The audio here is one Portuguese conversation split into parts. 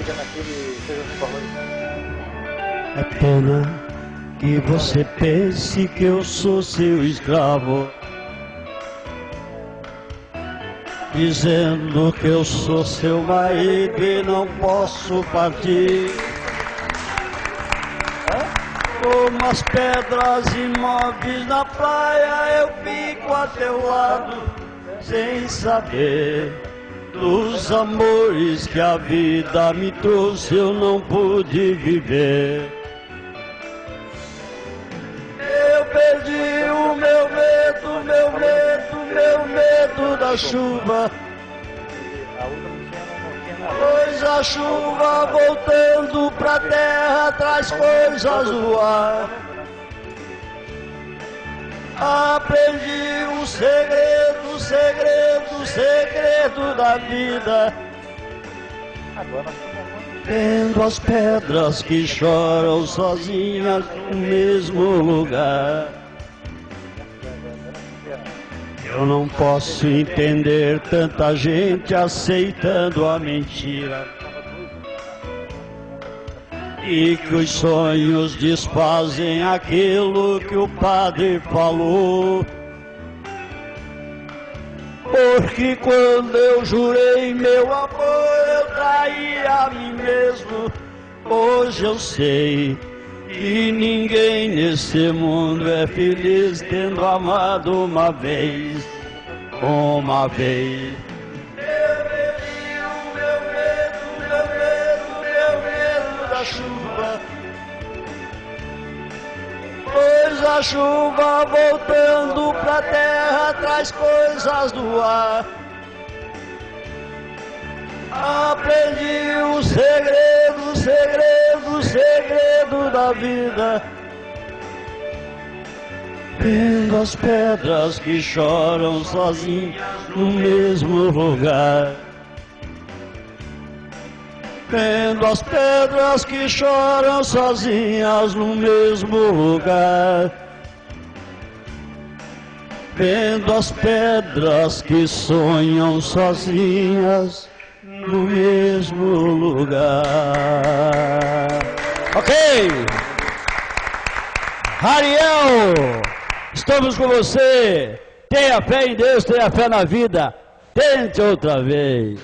fica naquele feijão com arroz. É pena que você pense que eu sou seu escravo, dizendo que eu sou seu marido e não posso partir. Como as pedras imóveis na praia, eu fico a teu lado, sem saber dos amores que a vida me trouxe, eu não pude viver. Eu perdi o meu medo, meu medo, meu medo da chuva. Pois a chuva voltando pra terra traz coisas do ar. Aprendi o segredo, segredo, segredo da vida. Vendo as pedras que choram sozinhas no mesmo lugar. Eu não posso entender tanta gente aceitando a mentira, e que os sonhos desfazem aquilo que o padre falou. Porque quando eu jurei meu amor, eu traí a mim mesmo. Hoje eu sei que ninguém nesse mundo é feliz tendo amado uma vez, uma vez. Eu bebi o meu medo, meu medo, meu medo da chuva. Pois a chuva voltando pra terra traz coisas do ar. Aprendi o segredo, segredo, segredo da vida. Vendo as pedras que choram sozinhas no mesmo lugar. Vendo as pedras que choram sozinhas no mesmo lugar. Vendo as pedras que sonham sozinhas no mesmo lugar. Ok! Ariel, estamos com você. Tenha fé em Deus, tenha fé na vida. Tente outra vez.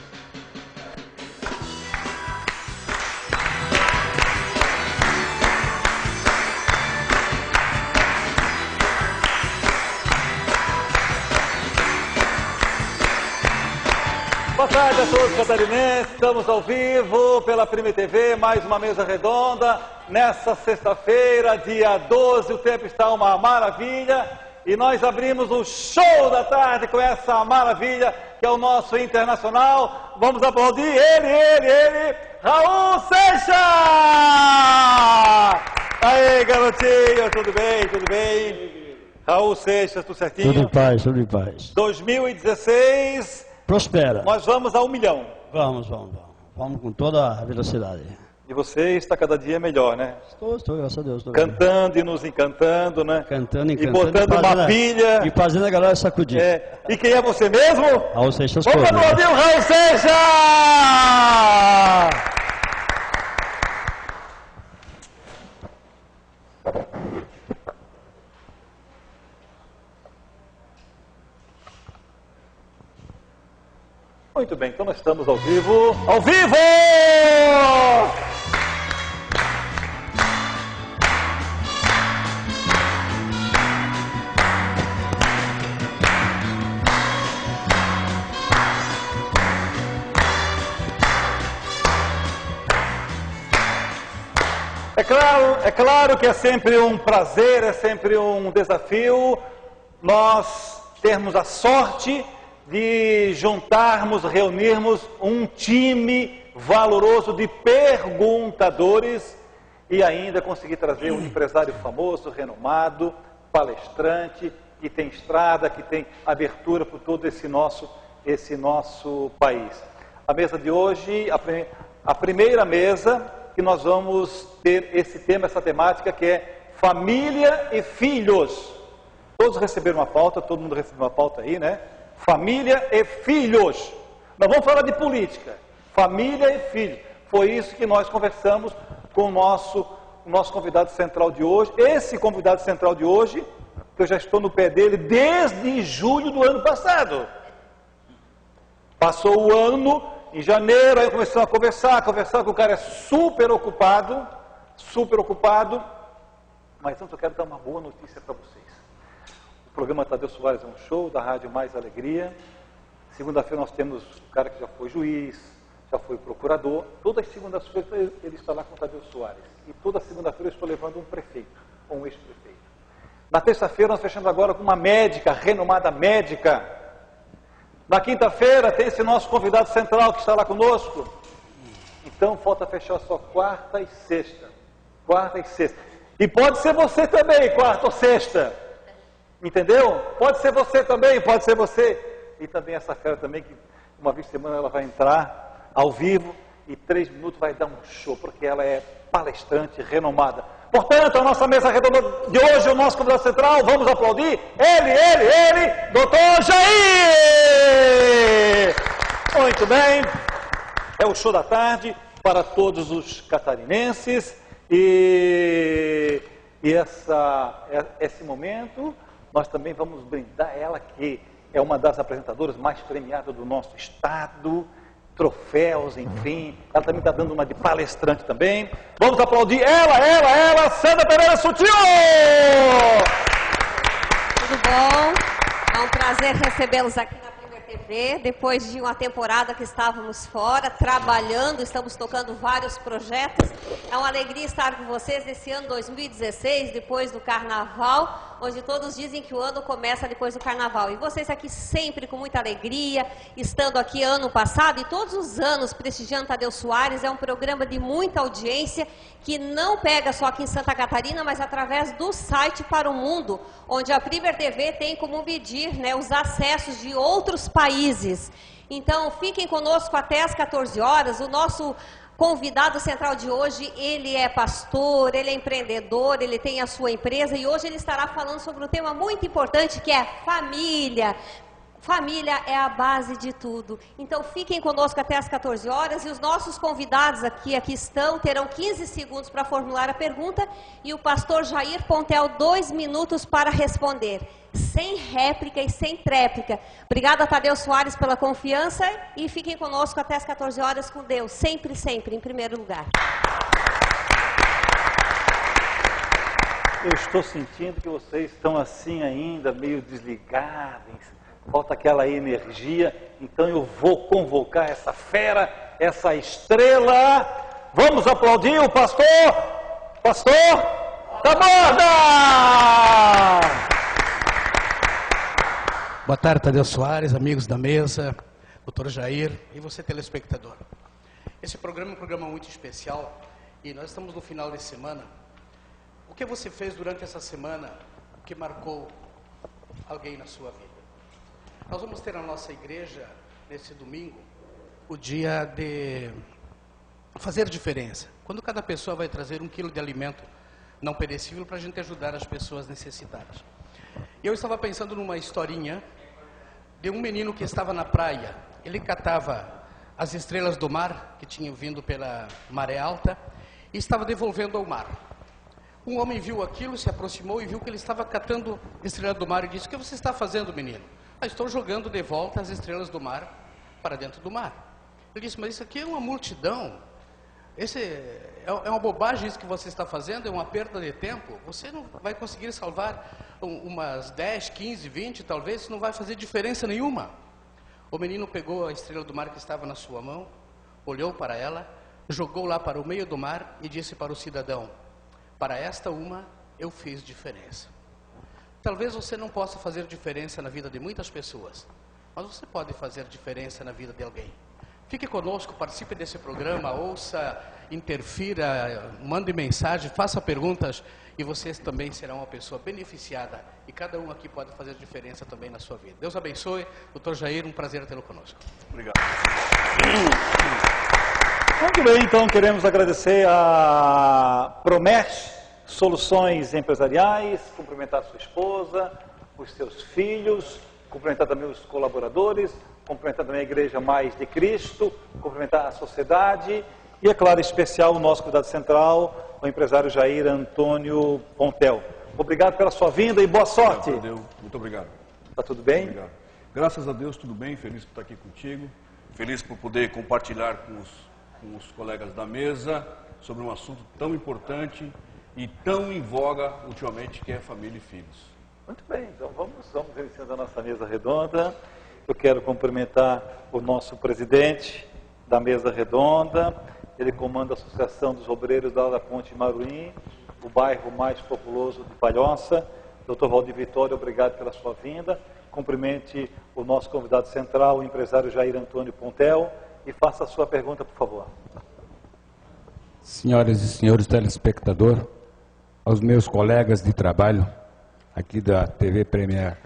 Boa tarde a todos catarinenses, estamos ao vivo pela Prime TV, mais uma mesa redonda, nessa sexta-feira, dia 12, o tempo está uma maravilha, e nós abrimos o show da tarde com essa maravilha, que é o nosso internacional. Vamos aplaudir ele, Raul Seixas! Aê, garotinho, tudo bem? Raul Seixas, tudo certinho? Tudo em paz, tudo em paz. 2016... Prospera. Nós vamos a 1 milhão. Vamos com toda a velocidade. E você está cada dia melhor, né? Estou, graças a Deus. Cantando e nos encantando, né? Cantando, e botando uma pilha. E fazendo a galera sacudir. E quem é você mesmo? Raul Seixas. Vamos aplaudir o Raul Seixas! Muito bem, então nós estamos ao vivo. Ao vivo! É claro que é sempre um prazer, é sempre um desafio nós termos a sorte de juntarmos, reunirmos um time valoroso de perguntadores e ainda conseguir trazer um empresário famoso, renomado, palestrante, que tem estrada, que tem abertura por todo esse nosso país. A mesa de hoje, a primeira mesa que nós vamos ter esse tema, essa temática que é família e filhos. Todos receberam uma pauta, todo mundo recebeu uma pauta aí, né? Família e filhos. Nós vamos falar de política. Família e filhos. Foi isso que nós conversamos com o nosso convidado central de hoje. Esse convidado central de hoje, que eu já estou no pé dele desde julho do ano passado. Passou o ano, em janeiro, aí começamos a conversar, que o cara é super ocupado, mas antes eu quero dar uma boa notícia para vocês. O programa Tadeu Soares é um show da Rádio Mais Alegria. Segunda-feira nós temos o cara que já foi juiz, já foi procurador. Todas as segundas-feiras ele está lá com o Tadeu Soares. E toda segunda-feira eu estou levando um prefeito, ou um ex-prefeito. Na terça-feira nós fechamos agora com uma médica, renomada médica. Na quinta-feira tem esse nosso convidado central que está lá conosco. Então falta fechar só quarta e sexta. E pode ser você também, quarta ou sexta. Entendeu? Pode ser você também, pode ser você. E também essa fera também, que uma vez por semana ela vai entrar ao vivo e 3 minutos vai dar um show, porque ela é palestrante renomada. Portanto, a nossa mesa redonda de hoje, o nosso convidado central, vamos aplaudir ele, Dr. Jair! Muito bem, é o show da tarde para todos os catarinenses e esse momento nós também vamos brindar ela, que é uma das apresentadoras mais premiadas do nosso estado, troféus, enfim. Ela também está dando uma de palestrante também. Vamos aplaudir ela, Sandra Pereira Sutil! Tudo bom? É um prazer recebê-los aqui na Premier TV. Depois de uma temporada que estávamos fora, trabalhando, estamos tocando vários projetos. É uma alegria estar com vocês nesse ano 2016, depois do Carnaval, onde todos dizem que o ano começa depois do Carnaval. E vocês aqui sempre com muita alegria, estando aqui ano passado e todos os anos prestigiando Tadeu Soares. É um programa de muita audiência que não pega só aqui em Santa Catarina, mas através do site para o mundo, onde a Premier TV tem como medir, né, os acessos de outros países. Então, fiquem conosco até às 14 horas. O nosso convidado central de hoje, ele é pastor, ele é empreendedor, ele tem a sua empresa e hoje ele estará falando sobre um tema muito importante, que é família. Família é a base de tudo. Então fiquem conosco até às 14 horas e os nossos convidados aqui estão, terão 15 segundos para formular a pergunta e o pastor Jair Pontel 2 minutos para responder. Sem réplica e sem tréplica. Obrigada, Tadeu Soares, pela confiança e fiquem conosco até às 14 horas com Deus. Sempre, sempre, em primeiro lugar. Eu estou sentindo que vocês estão assim ainda, meio desligados. Falta aquela energia, então eu vou convocar essa fera, essa estrela. Vamos aplaudir o pastor Taborda! Boa tarde, Tadeu Soares, amigos da mesa, doutor Jair e você telespectador. Esse programa é um programa muito especial e nós estamos no final de semana. O que você fez durante essa semana que marcou alguém na sua vida? Nós vamos ter na nossa igreja, nesse domingo, o dia de fazer diferença. Quando cada pessoa vai trazer 1 quilo de alimento não perecível para a gente ajudar as pessoas necessitadas. Eu estava pensando numa historinha de um menino que estava na praia. Ele catava as estrelas do mar, que tinham vindo pela maré alta, e estava devolvendo ao mar. Um homem viu aquilo, se aproximou e viu que ele estava catando estrelas do mar e disse: "O que você está fazendo, menino?" "Estou jogando de volta as estrelas do mar para dentro do mar." Ele disse: "Mas isso aqui é uma multidão. É uma bobagem isso que você está fazendo, é uma perda de tempo. Você não vai conseguir salvar umas 10, 15, 20, talvez, isso não vai fazer diferença nenhuma." O menino pegou a estrela do mar que estava na sua mão, olhou para ela, jogou lá para o meio do mar e disse para o cidadão: "Para esta uma eu fiz diferença." Talvez você não possa fazer diferença na vida de muitas pessoas, mas você pode fazer diferença na vida de alguém. Fique conosco, participe desse programa, ouça, interfira, mande mensagem, faça perguntas e você também será uma pessoa beneficiada. E cada um aqui pode fazer diferença também na sua vida. Deus abençoe. Dr. Jair, um prazer tê-lo conosco. Obrigado. Muito bem, então queremos agradecer a Promesh Soluções Empresariais, cumprimentar a sua esposa, os seus filhos, cumprimentar também os colaboradores, cumprimentar também a Igreja Mais de Cristo, cumprimentar a sociedade E, é claro, em especial, o nosso convidado central, o empresário Jair Antônio Pontel. Obrigado pela sua vinda e boa sorte. Muito obrigado. Está tudo bem? Obrigado. Graças a Deus, tudo bem. Feliz por estar aqui contigo. Feliz por poder compartilhar com os colegas da mesa sobre um assunto tão importante e tão em voga ultimamente, que é família e filhos. Muito bem, então vamos iniciando a nossa mesa redonda. Eu quero cumprimentar o nosso presidente da mesa redonda. Ele comanda a Associação dos Obreiros da Ponte Maruim, o bairro mais populoso de Palhoça. Dr. Valdir Vitória, obrigado pela sua vinda. Cumprimente o nosso convidado central, o empresário Jair Antônio Pontel, e faça a sua pergunta, por favor. Senhoras e senhores telespectadores, aos meus colegas de trabalho aqui da TV Premier,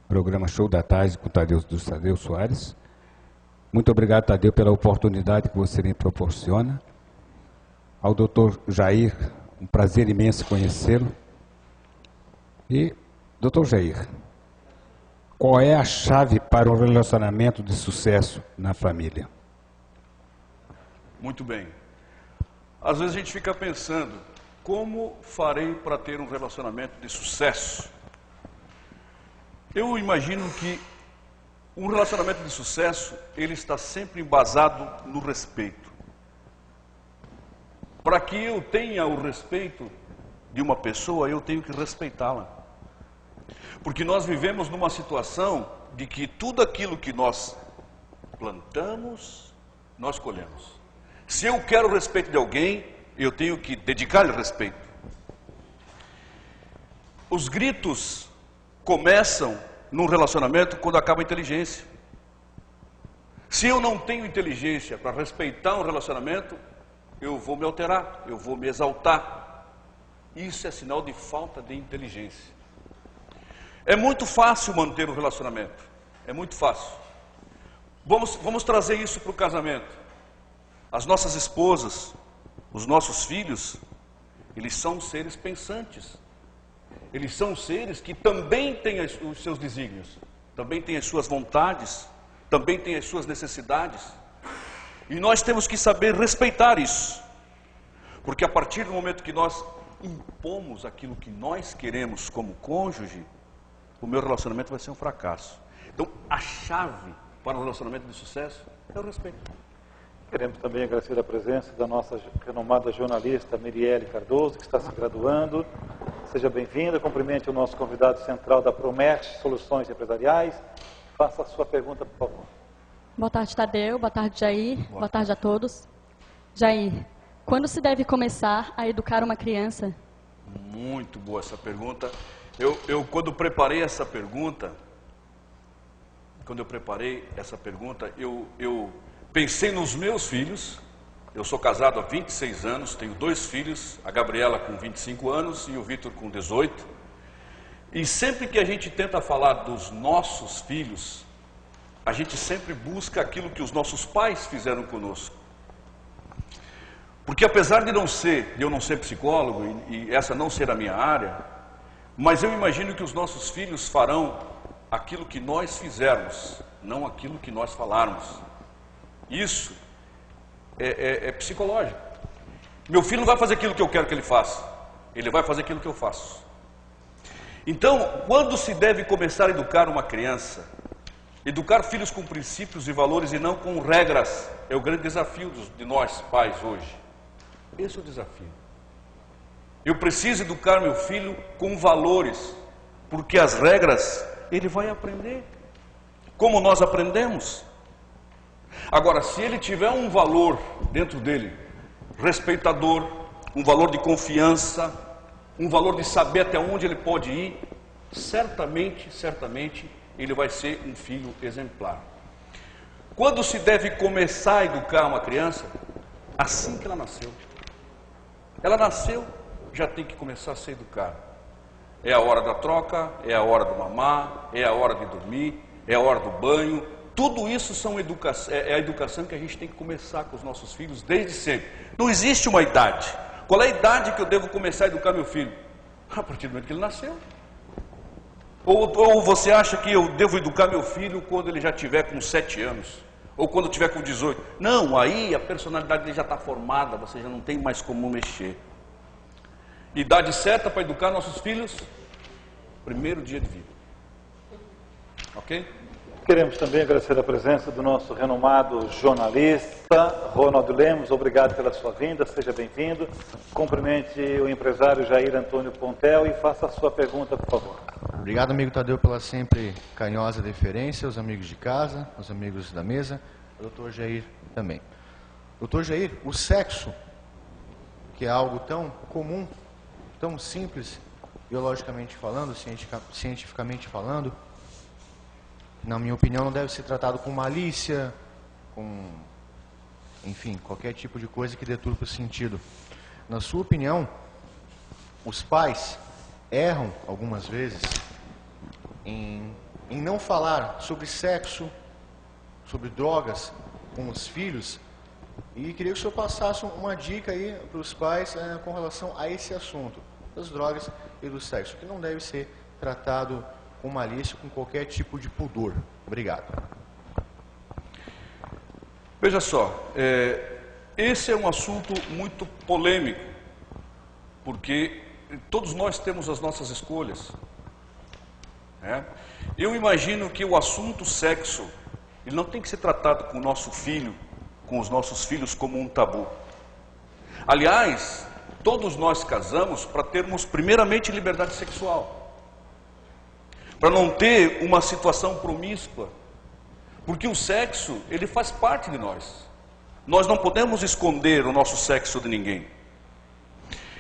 programa Show da Tarde com Tadeu Soares. Muito obrigado, Tadeu, pela oportunidade que você me proporciona. Ao doutor Jair, um prazer imenso conhecê-lo. E, doutor Jair, qual é a chave para um relacionamento de sucesso na família? Muito bem. Às vezes a gente fica pensando, como farei para ter um relacionamento de sucesso? Eu imagino que um relacionamento de sucesso, ele está sempre embasado no respeito. Para que eu tenha o respeito de uma pessoa, eu tenho que respeitá-la. Porque nós vivemos numa situação de que tudo aquilo que nós plantamos, nós colhemos. Se eu quero o respeito de alguém, eu tenho que dedicar-lhe respeito. Os gritos começam num relacionamento quando acaba a inteligência. Se eu não tenho inteligência para respeitar um relacionamento, eu vou me alterar, eu vou me exaltar. Isso é sinal de falta de inteligência. É muito fácil manter um relacionamento, é muito fácil. Vamos trazer isso para o casamento. As nossas esposas, os nossos filhos, eles são seres pensantes. Eles são seres que também têm os seus desígnios, também têm as suas vontades, também têm as suas necessidades. E nós temos que saber respeitar isso. Porque a partir do momento que nós impomos aquilo que nós queremos como cônjuge, o meu relacionamento vai ser um fracasso. Então, a chave para um relacionamento de sucesso é o respeito. Queremos também agradecer a presença da nossa renomada jornalista Mirielle Cardoso, que está se graduando. Seja bem-vinda, cumprimente o nosso convidado central da Promerge Soluções Empresariais. Faça a sua pergunta, por favor. Boa tarde, Tadeu. Boa tarde, Jair. Boa tarde a todos. Jair, quando se deve começar a educar uma criança? Muito boa essa pergunta. Eu quando preparei essa pergunta, eu pensei nos meus filhos. Eu sou casado há 26 anos, tenho 2 filhos, a Gabriela com 25 anos e o Vitor com 18. E sempre que a gente tenta falar dos nossos filhos, a gente sempre busca aquilo que os nossos pais fizeram conosco. Porque apesar de eu não ser psicólogo e essa não ser a minha área, mas eu imagino que os nossos filhos farão aquilo que nós fizermos, não aquilo que nós falarmos. Isso é psicológico. Meu filho não vai fazer aquilo que eu quero que ele faça, ele vai fazer aquilo que eu faço. Então, quando se deve começar a educar uma criança? Educar filhos com princípios e valores e não com regras, é o grande desafio de nós pais hoje. Esse é o desafio. Eu preciso educar meu filho com valores, porque as regras ele vai aprender, como nós aprendemos. Agora, se ele tiver um valor dentro dele, respeitador, um valor de confiança, um valor de saber até onde ele pode ir, certamente, ele vai ser um filho exemplar. Quando se deve começar a educar uma criança? Assim que ela nasceu. Ela nasceu, já tem que começar a ser educada. É a hora da troca, é a hora do mamar, é a hora de dormir, é a hora do banho. Tudo isso é a educação que a gente tem que começar com os nossos filhos desde sempre. Não existe uma idade. Qual é a idade que eu devo começar a educar meu filho? A partir do momento que ele nasceu. Ou você acha que eu devo educar meu filho quando ele já tiver com 7 anos? Ou quando tiver com 18. Não, aí a personalidade dele já está formada, você já não tem mais como mexer. Idade certa para educar nossos filhos, primeiro dia de vida. Ok? Queremos também agradecer a presença do nosso renomado jornalista, Ronaldo Lemos. Obrigado pela sua vinda, seja bem-vindo. Cumprimente o empresário Jair Antônio Pontel e faça a sua pergunta, por favor. Obrigado, amigo Tadeu, pela sempre carinhosa deferência, aos amigos de casa, aos amigos da mesa, ao doutor Jair também. Doutor Jair, o sexo, que é algo tão comum, tão simples, biologicamente falando, cientificamente falando, na minha opinião, não deve ser tratado com malícia, com, enfim, qualquer tipo de coisa que deturpe o sentido. Na sua opinião, os pais erram algumas vezes em não falar sobre sexo, sobre drogas com os filhos, e queria que o senhor passasse uma dica aí para os pais com relação a esse assunto, das drogas e do sexo, que não deve ser tratado com malícia, com qualquer tipo de pudor. Obrigado. Veja só, esse é um assunto muito polêmico, porque todos nós temos as nossas escolhas. Eu imagino que o assunto sexo, ele não tem que ser tratado com o nosso filho, com os nossos filhos como um tabu. Aliás, todos nós casamos para termos primeiramente liberdade sexual. Para não ter uma situação promíscua, porque o sexo, ele faz parte de nós. Nós não podemos esconder o nosso sexo de ninguém.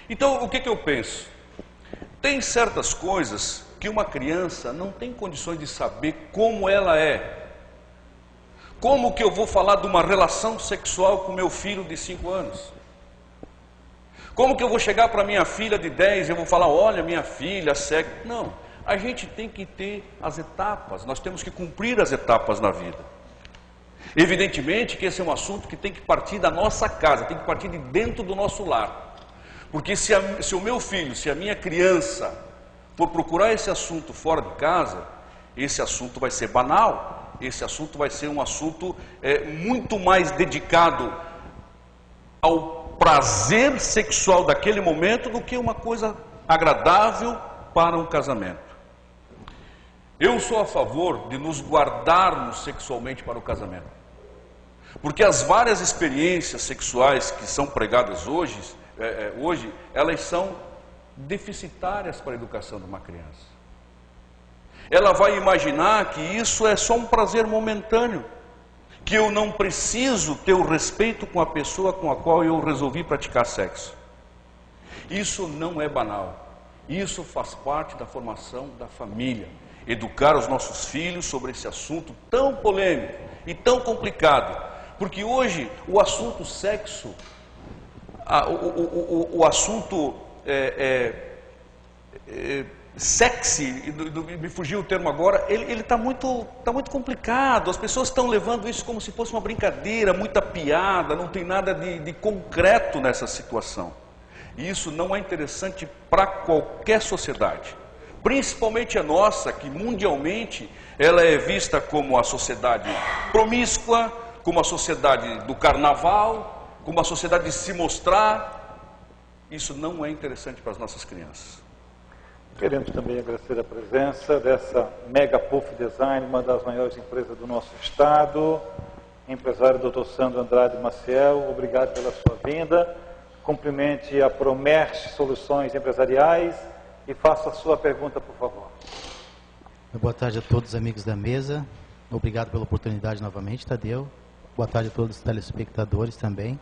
Então, o que eu penso? Tem certas coisas que uma criança não tem condições de saber como ela é. Como que eu vou falar de uma relação sexual com meu filho de 5 anos? Como que eu vou chegar para minha filha de 10 e eu vou falar, olha, minha filha, sexo... Não. A gente tem que ter as etapas, nós temos que cumprir as etapas na vida. Evidentemente que esse é um assunto que tem que partir da nossa casa, tem que partir de dentro do nosso lar. Porque se o meu filho, se a minha criança for procurar esse assunto fora de casa, esse assunto vai ser banal, esse assunto vai ser um assunto muito mais dedicado ao prazer sexual daquele momento do que uma coisa agradável para um casamento. Eu sou a favor de nos guardarmos sexualmente para o casamento. Porque as várias experiências sexuais que são pregadas hoje, elas são deficitárias para a educação de uma criança. Ela vai imaginar que isso é só um prazer momentâneo, que eu não preciso ter o respeito com a pessoa com a qual eu resolvi praticar sexo. Isso não é banal. Isso faz parte da formação da família. Educar os nossos filhos sobre esse assunto tão polêmico e tão complicado. Porque hoje o assunto sexo, o assunto sexy, me fugiu o termo agora, ele está muito complicado. As pessoas estão levando isso como se fosse uma brincadeira, muita piada, não tem nada de concreto nessa situação. E isso não é interessante para qualquer sociedade. Principalmente a nossa, que mundialmente ela é vista como a sociedade promíscua, como a sociedade do carnaval, como a sociedade de se mostrar. Isso não é interessante para as nossas crianças. Queremos também agradecer a presença dessa Mega Puff Design, uma das maiores empresas do nosso estado, empresário Dr. Sandro Andrade Maciel, obrigado pela sua vinda. Cumprimente a Promerge Soluções Empresariais e faça a sua pergunta, por favor. Boa tarde a todos os amigos da mesa. Obrigado pela oportunidade novamente, Tadeu. Boa tarde a todos os telespectadores também.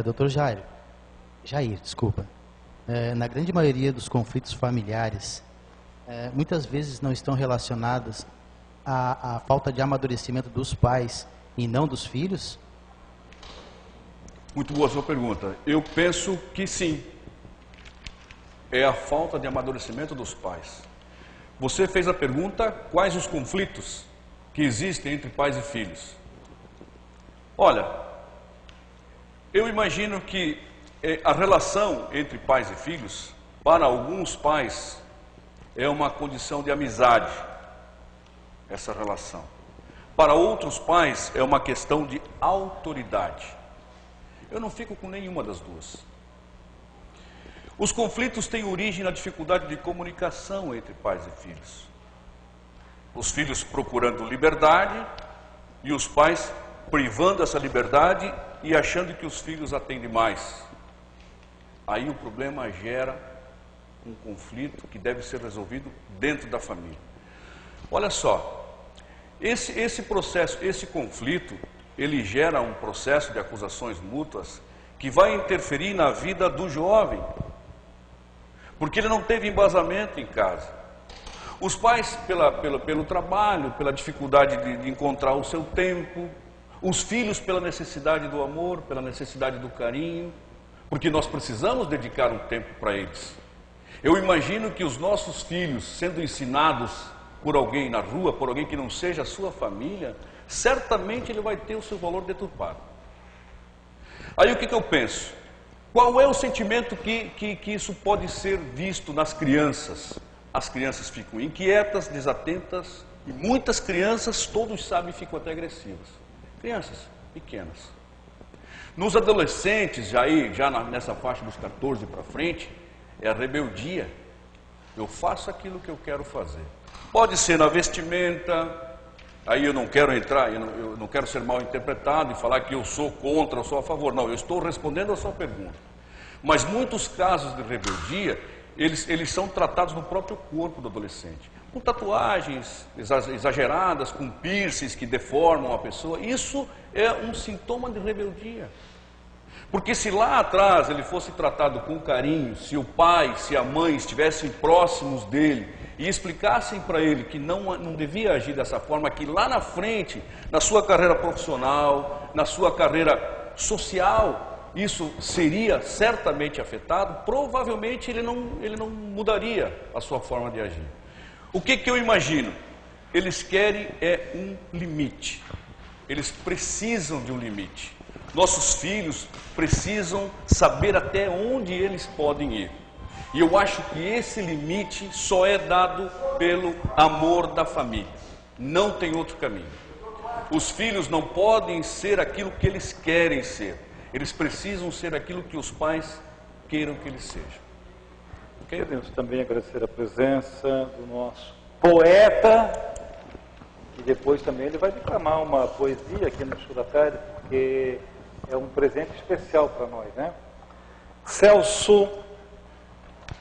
Dr. Jair, desculpa. Na grande maioria dos conflitos familiares, muitas vezes não estão relacionados à falta de amadurecimento dos pais e não dos filhos? Muito boa a sua pergunta. Eu penso que sim. É a falta de amadurecimento dos pais. Você fez a pergunta, quais os conflitos que existem entre pais e filhos? Olha, eu imagino que a relação entre pais e filhos, para alguns pais, é uma condição de amizade, essa relação. Para outros pais é uma questão de autoridade. Eu não fico com nenhuma das duas. Os conflitos têm origem na dificuldade de comunicação entre pais e filhos. Os filhos procurando liberdade e os pais privando essa liberdade e achando que os filhos atendem mais. Aí o problema gera um conflito que deve ser resolvido dentro da família. Olha só, esse processo, esse conflito, ele gera um processo de acusações mútuas que vai interferir na vida do jovem, porque ele não teve embasamento em casa. Os pais, pelo trabalho, pela dificuldade de encontrar o seu tempo, os filhos pela necessidade do amor, pela necessidade do carinho, porque nós precisamos dedicar um tempo para eles. Eu imagino que os nossos filhos, sendo ensinados por alguém na rua, por alguém que não seja a sua família, certamente ele vai ter o seu valor deturpado. Aí o que eu penso? Qual é o sentimento que isso pode ser visto nas crianças? As crianças ficam inquietas, desatentas, e muitas crianças, todos sabem, ficam até agressivas. Crianças pequenas. Nos adolescentes, já nessa faixa dos 14 para frente, é a rebeldia. Eu faço aquilo que eu quero fazer. Pode ser na vestimenta, aí eu não quero entrar, eu não quero ser mal interpretado e falar que eu sou contra, eu sou a favor. Não, eu estou respondendo a sua pergunta. Mas muitos casos de rebeldia, eles são tratados no próprio corpo do adolescente. Com tatuagens exageradas, com piercings que deformam a pessoa. Isso é um sintoma de rebeldia. Porque se lá atrás ele fosse tratado com carinho, se o pai, se a mãe estivessem próximos dele e explicassem para ele que não devia agir dessa forma, que lá na frente, na sua carreira profissional, na sua carreira social, isso seria certamente afetado, provavelmente ele não mudaria a sua forma de agir. O que eu imagino? Eles querem um limite. Eles precisam de um limite. Nossos filhos precisam saber até onde eles podem ir. E eu acho que esse limite só é dado pelo amor da família. Não tem outro caminho. Os filhos não podem ser aquilo que eles querem ser. Eles precisam ser aquilo que os pais queiram que eles sejam. Queremos também agradecer a presença do nosso poeta, e depois também ele vai declamar uma poesia aqui no Show da Tarde, porque é um presente especial para nós, né? Celso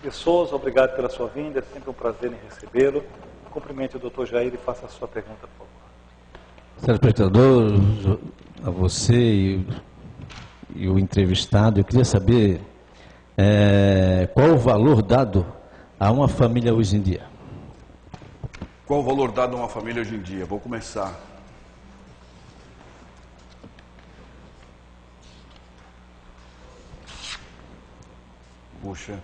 de Souza, obrigado pela sua vinda, é sempre um prazer em recebê-lo. Cumprimente o Dr. Jair e faça a sua pergunta, por favor. Telespectador, a você e o entrevistado, eu queria saber qual o valor dado a uma família hoje em dia? Qual o valor dado a uma família hoje em dia? Vou começar. Puxa.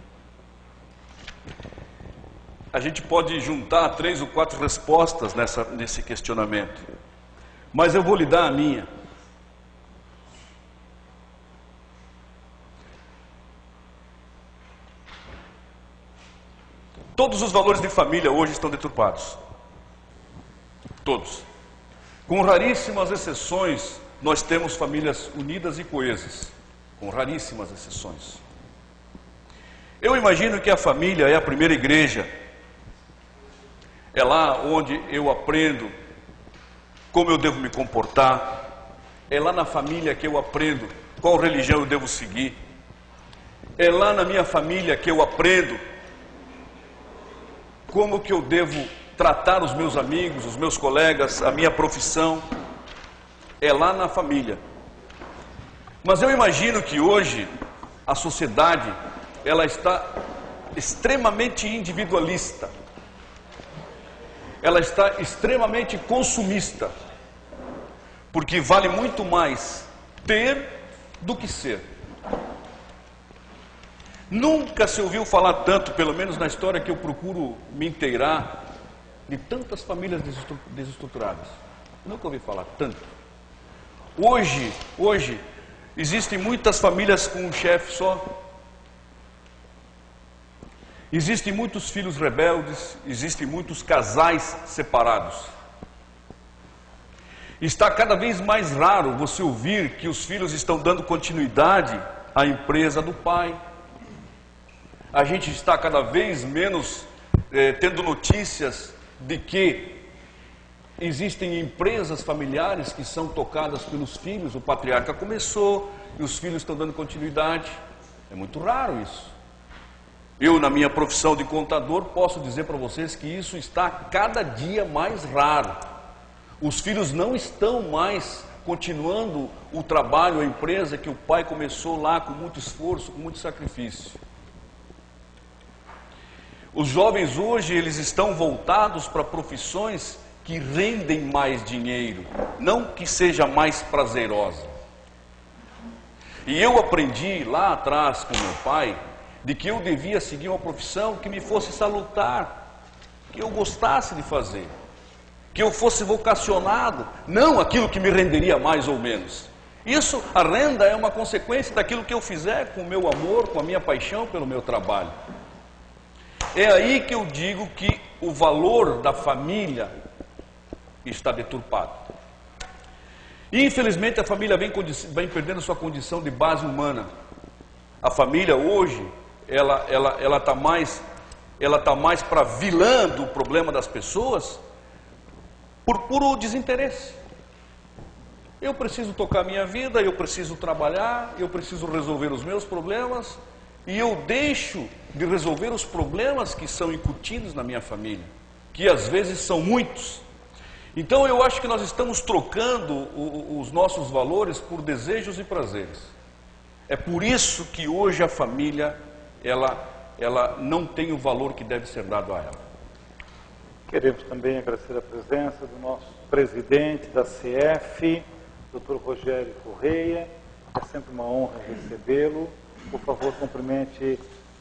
A gente pode juntar 3 ou 4 respostas nesse questionamento. Mas eu vou lhe dar a minha. Todos os valores de família hoje estão deturpados. Todos. Com raríssimas exceções, nós temos famílias unidas e coesas. Com raríssimas exceções. Eu imagino que a família é a primeira igreja. É lá onde eu aprendo como eu devo me comportar. É lá na família que eu aprendo qual religião eu devo seguir. É lá na minha família que eu aprendo como que eu devo tratar os meus amigos, os meus colegas, a minha profissão. É lá na família. Mas eu imagino que hoje a sociedade, ela está extremamente individualista. Ela está extremamente consumista. Porque vale muito mais ter do que ser. Nunca se ouviu falar tanto, pelo menos na história que eu procuro me inteirar, de tantas famílias desestruturadas. Nunca ouvi falar tanto. Hoje, existem muitas famílias com um chefe só. Existem muitos filhos rebeldes, existem muitos casais separados. Está cada vez mais raro você ouvir que os filhos estão dando continuidade à empresa do pai. A gente está cada vez menos tendo notícias de que existem empresas familiares que são tocadas pelos filhos. O patriarca começou e os filhos estão dando continuidade. É muito raro isso. Eu, na minha profissão de contador, posso dizer para vocês que isso está cada dia mais raro. Os filhos não estão mais continuando o trabalho, a empresa que o pai começou lá com muito esforço, com muito sacrifício. Os jovens hoje, eles estão voltados para profissões que rendem mais dinheiro, não que seja mais prazerosa. E eu aprendi lá atrás com meu pai, de que eu devia seguir uma profissão que me fosse salutar, que eu gostasse de fazer, que eu fosse vocacionado, não aquilo que me renderia mais ou menos. Isso, a renda é uma consequência daquilo que eu fizer com o meu amor, com a minha paixão pelo meu trabalho. É aí que eu digo que o valor da família está deturpado. E infelizmente a família vem perdendo sua condição de base humana. A família hoje, ela está mais para vilã do problema das pessoas por puro desinteresse. Eu preciso tocar a minha vida, eu preciso trabalhar, eu preciso resolver os meus problemas, e eu deixo de resolver os problemas que são incutidos na minha família, que às vezes são muitos. Então eu acho que nós estamos trocando os nossos valores por desejos e prazeres. É por isso que hoje a família, ela não tem o valor que deve ser dado a ela. Queremos também agradecer a presença do nosso presidente da CF, Dr. Rogério Correia. É sempre uma honra recebê-lo. Por favor, cumprimente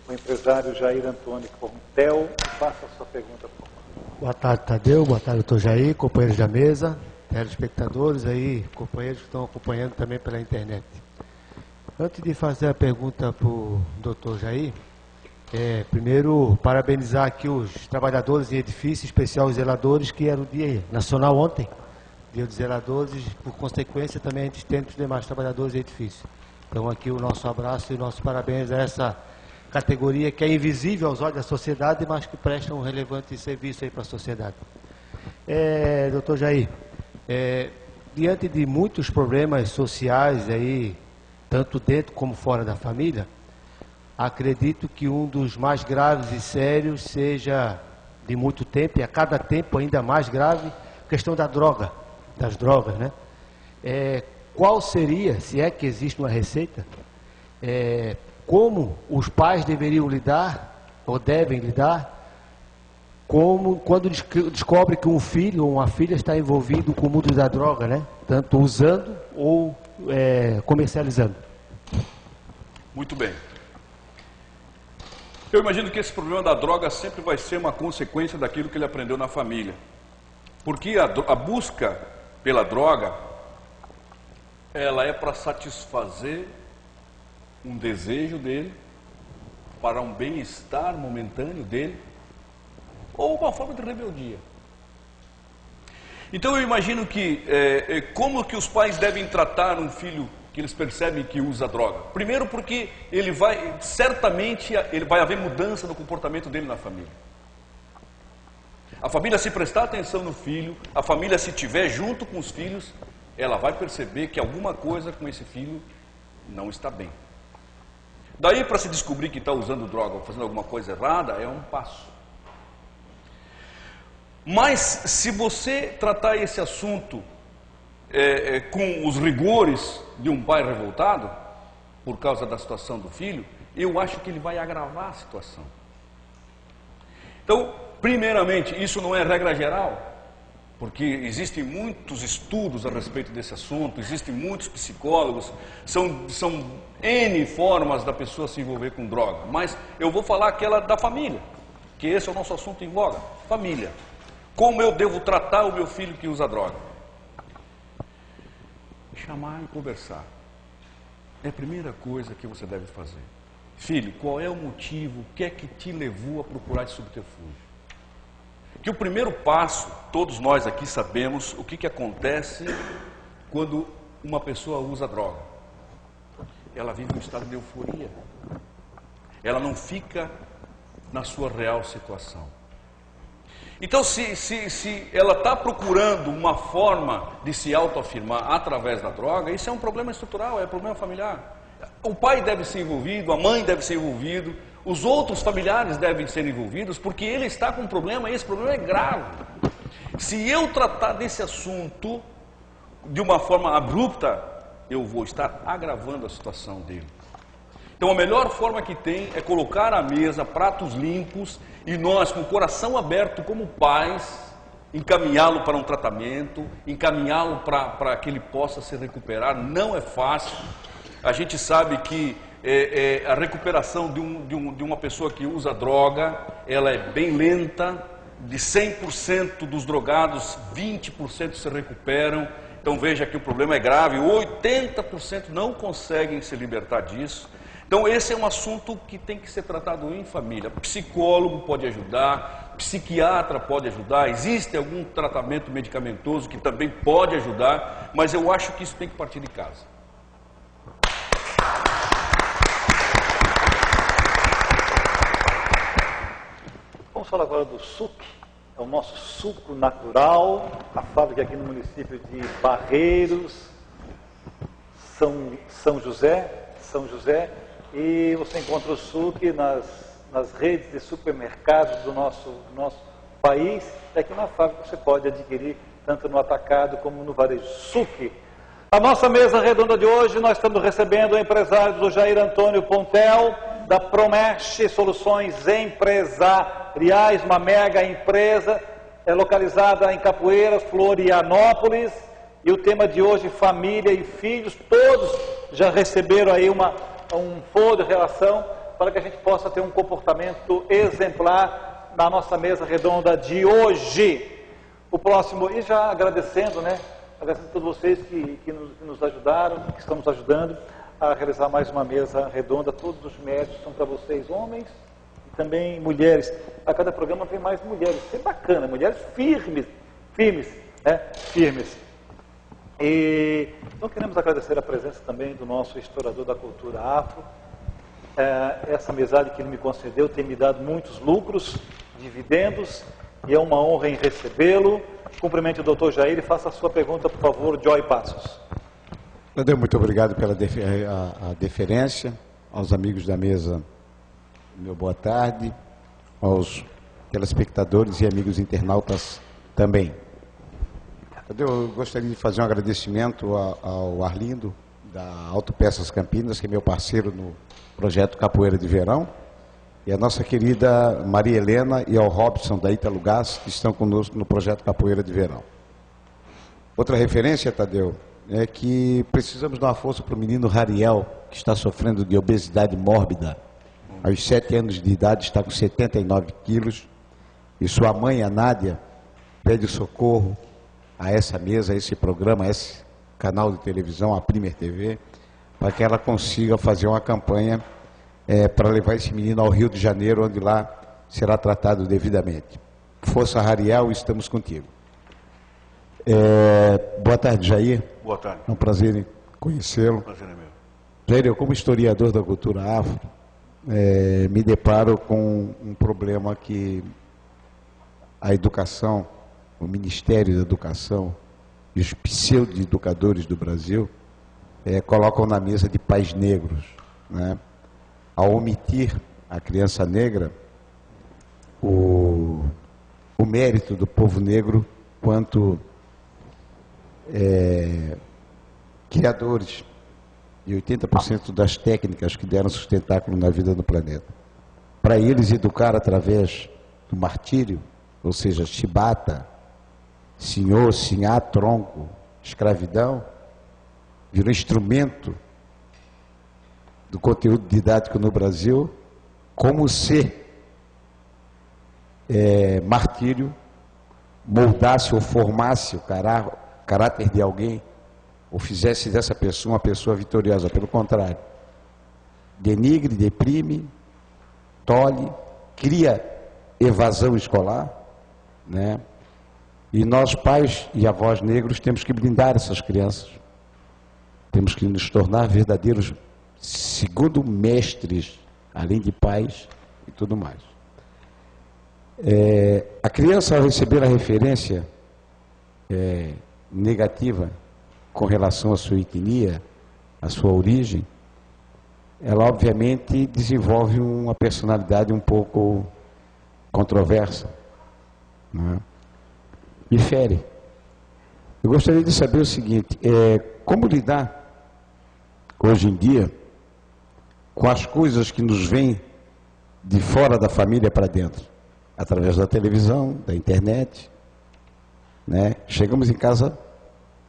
o empresário Jair Antônio Contel e faça a sua pergunta, por favor. Boa tarde, Tadeu. Boa tarde, doutor Jair, companheiros da mesa, telespectadores aí, companheiros que estão acompanhando também pela internet. Antes de fazer a pergunta para o doutor Jair, primeiro parabenizar aqui os trabalhadores em edifício, em especial os zeladores, que era o dia nacional ontem, dia dos zeladores, e por consequência também a gente tem os demais trabalhadores em edifício. Então aqui o nosso abraço e o nosso parabéns a essa categoria que é invisível aos olhos da sociedade, mas que presta um relevante serviço aí para a sociedade. Doutor Jair, diante de muitos problemas sociais aí, tanto dentro como fora da família, acredito que um dos mais graves e sérios seja de muito tempo, e a cada tempo ainda mais grave, a questão das drogas, né? Qual seria, se é que existe uma receita, como os pais deveriam lidar, ou devem lidar, quando descobre que um filho ou uma filha está envolvido com o mundo da droga, né? Tanto usando ou comercializando. Muito bem. Eu imagino que esse problema da droga sempre vai ser uma consequência daquilo que ele aprendeu na família. Porque a busca pela droga, ela é para satisfazer um desejo dele, para um bem-estar momentâneo dele, ou uma forma de rebeldia. Então eu imagino que, como que os pais devem tratar um filho que eles percebem que usa droga? Primeiro porque certamente vai haver mudança no comportamento dele na família. A família, se prestar atenção no filho, a família, se estiver junto com os filhos, ela vai perceber que alguma coisa com esse filho não está bem. Daí, para se descobrir que está usando droga ou fazendo alguma coisa errada, é um passo. Mas, se você tratar esse assunto com os rigores de um pai revoltado, por causa da situação do filho, eu acho que ele vai agravar a situação. Então, primeiramente, isso não é regra geral, porque existem muitos estudos a respeito desse assunto, existem muitos psicólogos, são N formas da pessoa se envolver com droga, mas eu vou falar aquela da família, que esse é o nosso assunto em voga, família. Como eu devo tratar o meu filho que usa droga? Chamar e conversar. É a primeira coisa que você deve fazer. Filho, qual é o motivo, o que é que te levou a procurar esse subterfúgio? que o primeiro passo, todos nós aqui sabemos o que acontece quando uma pessoa usa droga. Ela vive um estado de euforia. Ela não fica na sua real situação. Então, se ela está procurando uma forma de se autoafirmar através da droga, isso é um problema estrutural, é um problema familiar. O pai deve ser envolvido, a mãe deve ser envolvido, os outros familiares devem ser envolvidos, porque ele está com um problema e esse problema é grave. Se eu tratar desse assunto de uma forma abrupta, eu vou estar agravando a situação dele. Então a melhor forma que tem é colocar à mesa pratos limpos e nós, com o coração aberto como pais, encaminhá-lo para um tratamento, encaminhá-lo para que ele possa se recuperar. Não é fácil. A gente sabe que a recuperação de uma pessoa que usa droga, ela é bem lenta. De 100% dos drogados, 20% se recuperam. Então veja que o problema é grave, 80% não conseguem se libertar disso. Então esse é um assunto que tem que ser tratado em família. Psicólogo pode ajudar, psiquiatra pode ajudar, existe algum tratamento medicamentoso que também pode ajudar, mas eu acho que isso tem que partir de casa. Vamos falar agora do suco. É o nosso suco natural, a fábrica aqui no município de Barreiros, São José, e você encontra o suco nas redes de supermercados do nosso país, e aqui na fábrica você pode adquirir tanto no atacado como no varejo. Suco. A nossa mesa redonda de hoje, nós estamos recebendo o empresário do Jair Antônio Pontel, da Promexe Soluções Empresariais, uma mega empresa, localizada em Capoeira, Florianópolis, e o tema de hoje, família e filhos. Todos já receberam aí um foro de relação para que a gente possa ter um comportamento exemplar na nossa mesa redonda de hoje. O próximo, e já agradecendo, agradecendo a todos vocês que nos ajudaram, que estão nos ajudando a realizar mais uma mesa redonda. Todos os méritos são para vocês, homens e também mulheres. A cada programa tem mais mulheres. Isso é bacana, mulheres firmes. E então queremos agradecer a presença também do nosso historiador da cultura afro. Essa amizade que ele me concedeu tem me dado muitos lucros, dividendos, e é uma honra em recebê-lo. Cumprimente o doutor Jair e faça a sua pergunta, por favor, Joy Passos. Tadeu, muito obrigado pela deferência. Aos amigos da mesa, meu boa tarde. Aos telespectadores e amigos internautas também. Tadeu, eu gostaria de fazer um agradecimento ao Arlindo, da Autopeças Campinas, que é meu parceiro no projeto Capoeira de Verão, e a nossa querida Maria Helena e ao Robson da Ítalo Gás, que estão conosco no projeto Capoeira de Verão. Outra referência, Tadeu, é que precisamos dar uma força para o menino Rariel, que está sofrendo de obesidade mórbida. Aos 7 anos de idade está com 79 quilos, e sua mãe, a Nádia, pede socorro a essa mesa, a esse programa, a esse canal de televisão, a Primer TV, para que ela consiga fazer uma campanha para levar esse menino ao Rio de Janeiro, onde lá será tratado devidamente. Força Rariel, estamos contigo. Boa tarde, Jair. Boa tarde. É um prazer em conhecê-lo. Prazer é meu. Jair, eu como historiador da cultura afro, me deparo com um problema que a educação, o Ministério da Educação e os pseudo-educadores do Brasil colocam na mesa de pais negros, ao omitir a criança negra, o mérito do povo negro quanto criadores de 80% das técnicas que deram sustentáculo na vida do planeta. Para eles educar através do martírio, ou seja, chibata, senhor, sinhá, tronco, escravidão, virou instrumento do conteúdo didático no Brasil, como se martírio moldasse ou formasse o caráter de alguém, ou fizesse dessa pessoa uma pessoa vitoriosa. Pelo contrário, denigre, deprime, tolhe, cria evasão escolar, né? E nós, pais e avós negros, temos que blindar essas crianças. Temos que nos tornar verdadeiros, segundo mestres, além de pais e tudo mais. A criança, ao receber a referência negativa com relação à sua etnia, à sua origem, ela obviamente desenvolve uma personalidade um pouco controversa, né? Me fere. Eu gostaria de saber o seguinte, como lidar hoje em dia com as coisas que nos vêm de fora da família para dentro, através da televisão, da internet, né? Chegamos em casa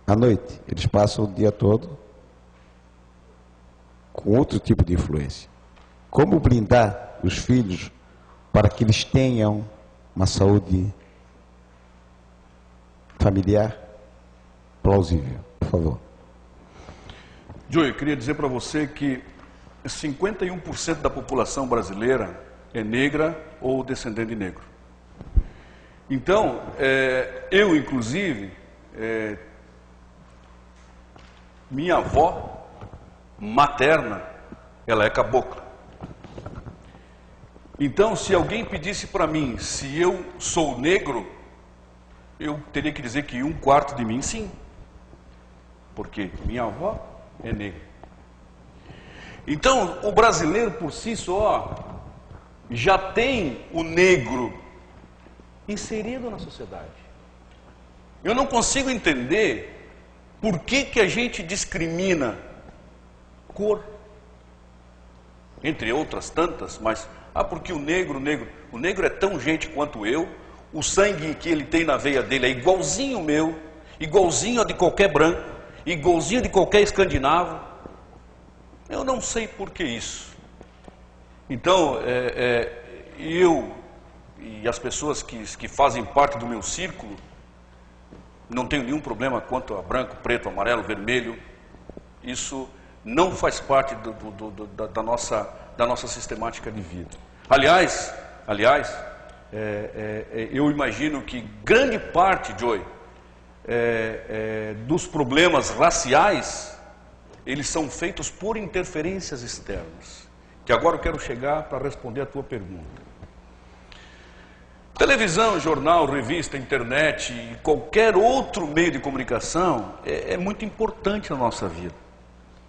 à noite, eles passam o dia todo com outro tipo de influência. Como blindar os filhos para que eles tenham uma saúde familiar plausível? Por favor. Joey, eu queria dizer para você que 51% da população brasileira é negra ou descendente de negro. Então, eu inclusive, minha avó materna, ela é cabocla. Então, se alguém pedisse para mim se eu sou negro, eu teria que dizer que 1/4 de mim sim, porque minha avó é negra. Então, o brasileiro por si só já tem o negro inserido na sociedade. Eu não consigo entender por que a gente discrimina cor, entre outras tantas, mas porque o negro é tão gente quanto eu, o sangue que ele tem na veia dele é igualzinho o meu, igualzinho a de qualquer branco, igualzinho de qualquer escandinavo. Eu não sei por que isso. Então, eu e as pessoas que fazem parte do meu círculo, não tenho nenhum problema quanto a branco, preto, amarelo, vermelho. Isso não faz parte da nossa sistemática de vida. Aliás, eu imagino que grande parte, Joey, dos problemas raciais, eles são feitos por interferências externas. Que agora eu quero chegar para responder a tua pergunta. Televisão, jornal, revista, internet e qualquer outro meio de comunicação é muito importante na nossa vida.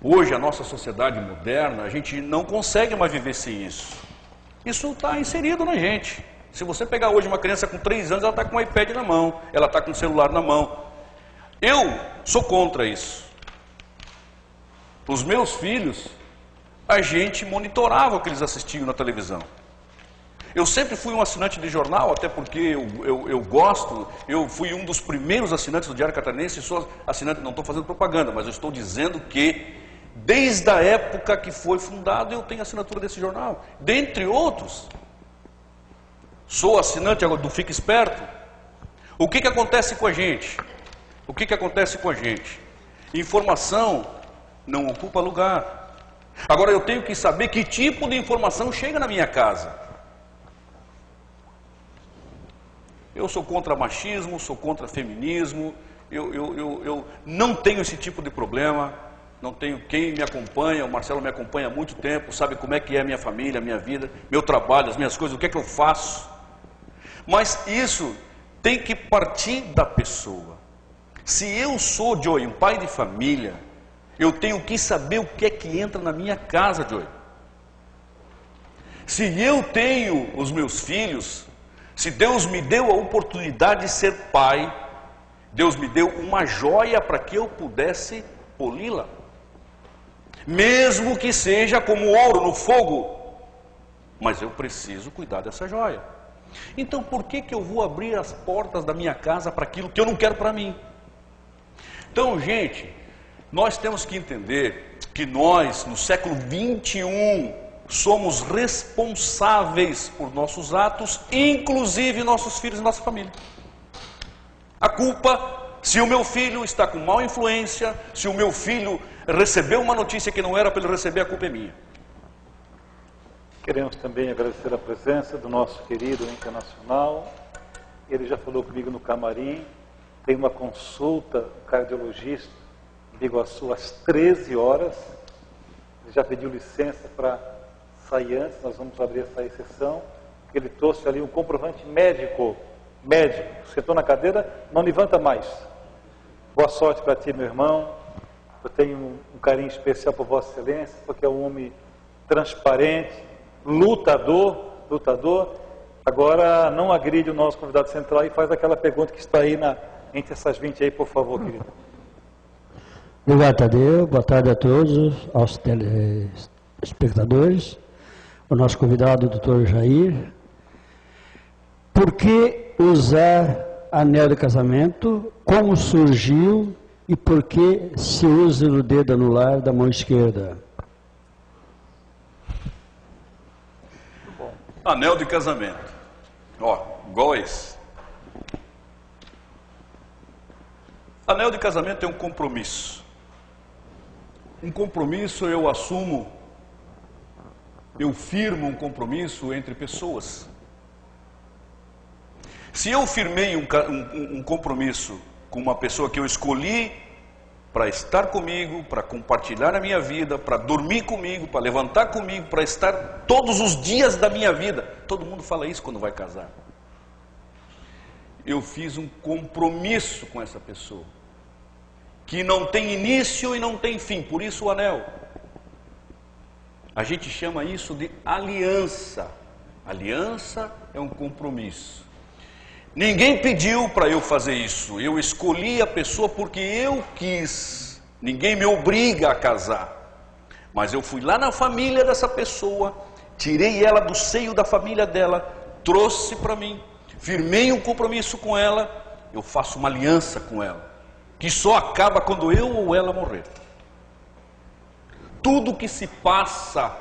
Hoje, a nossa sociedade moderna, a gente não consegue mais viver sem isso. Isso está inserido na gente. Se você pegar hoje uma criança com 3 anos, ela está com um iPad na mão, ela está com um celular na mão. Eu sou contra isso. Os meus filhos, a gente monitorava o que eles assistiam na televisão. Eu sempre fui um assinante de jornal, até porque eu gosto, eu fui um dos primeiros assinantes do Diário Catarinense, sou assinante, não estou fazendo propaganda, mas eu estou dizendo que, desde a época que foi fundado, eu tenho assinatura desse jornal, dentre outros. Sou assinante do Fique Esperto. O que acontece com a gente? O que acontece com a gente? Informação não ocupa lugar. Agora eu tenho que saber que tipo de informação chega na minha casa. Eu sou contra machismo, sou contra feminismo, eu não tenho esse tipo de problema, não tenho. Quem me acompanha, o Marcelo me acompanha há muito tempo, sabe como é que é a minha família, a minha vida, meu trabalho, as minhas coisas, o que é que eu faço. Mas isso tem que partir da pessoa. Se eu sou, Joey, um pai de família, eu tenho que saber o que é que entra na minha casa, Joey. Se eu tenho os meus filhos, se Deus me deu a oportunidade de ser pai, Deus me deu uma joia para que eu pudesse poli-la. Mesmo que seja como ouro no fogo, mas eu preciso cuidar dessa joia. Então por que eu vou abrir as portas da minha casa para aquilo que eu não quero para mim? Então, gente, nós temos que entender que nós, no século 21, somos responsáveis por nossos atos, inclusive nossos filhos e nossa família. A culpa, se o meu filho está com má influência, se o meu filho recebeu uma notícia que não era para ele receber, a culpa é minha. Queremos também agradecer a presença do nosso querido internacional, ele já falou comigo no camarim, tem uma consulta, um cardiologista, em Biguaçu, às 13 horas. Ele já pediu licença para sair antes, nós vamos abrir essa exceção. Ele trouxe ali um comprovante médico, sentou na cadeira, não levanta mais. Boa sorte para ti, meu irmão. Eu tenho um carinho especial por Vossa Excelência, porque é um homem transparente, lutador. Agora, não agride o nosso convidado central e faz aquela pergunta que está aí entre essas 20 aí, por favor, querido. Obrigado, Tadeu. Boa tarde a todos, aos telespectadores. O nosso convidado, o Dr. Jair. Por que usar anel de casamento? Como surgiu e por que se usa no dedo anular da mão esquerda? Anel de casamento. Ó, igual esse. Anel de casamento é um compromisso. Um compromisso eu assumo, eu firmo um compromisso entre pessoas. Se eu firmei um compromisso com uma pessoa que eu escolhi para estar comigo, para compartilhar a minha vida, para dormir comigo, para levantar comigo, para estar todos os dias da minha vida. Todo mundo fala isso quando vai casar. Eu fiz um compromisso com essa pessoa, que não tem início e não tem fim, por isso o anel. A gente chama isso de aliança. Aliança é um compromisso. Ninguém pediu para eu fazer isso, eu escolhi a pessoa porque eu quis. Ninguém me obriga a casar, mas eu fui lá na família dessa pessoa, tirei ela do seio da família dela, trouxe para mim, firmei um compromisso com ela, eu faço uma aliança com ela, que só acaba quando eu ou ela morrer. Tudo que se passa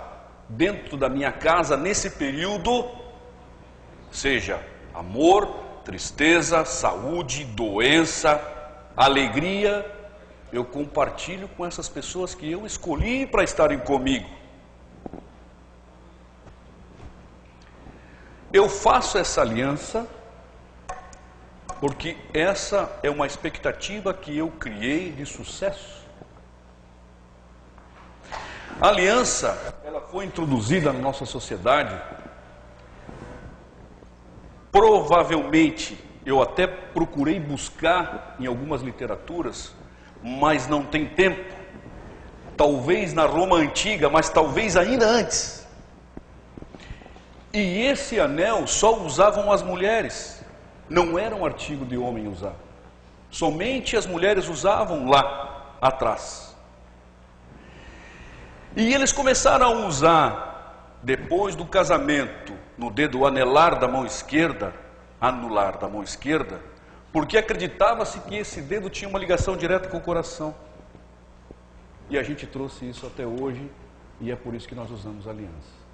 dentro da minha casa nesse período, seja amor, tristeza, saúde, doença, alegria, eu compartilho com essas pessoas que eu escolhi para estarem comigo. Eu faço essa aliança porque essa é uma expectativa que eu criei de sucesso. A aliança, ela foi introduzida na nossa sociedade. Provavelmente, eu até procurei buscar em algumas literaturas, mas não tem tempo. Talvez na Roma antiga, mas talvez ainda antes. E esse anel só usavam as mulheres, não era um artigo de homem usar. Somente as mulheres usavam lá atrás. E eles começaram a usar, depois do casamento, no dedo anelar da mão esquerda, anular da mão esquerda, porque acreditava-se que esse dedo tinha uma ligação direta com o coração. E a gente trouxe isso até hoje, e é por isso que nós usamos a aliança.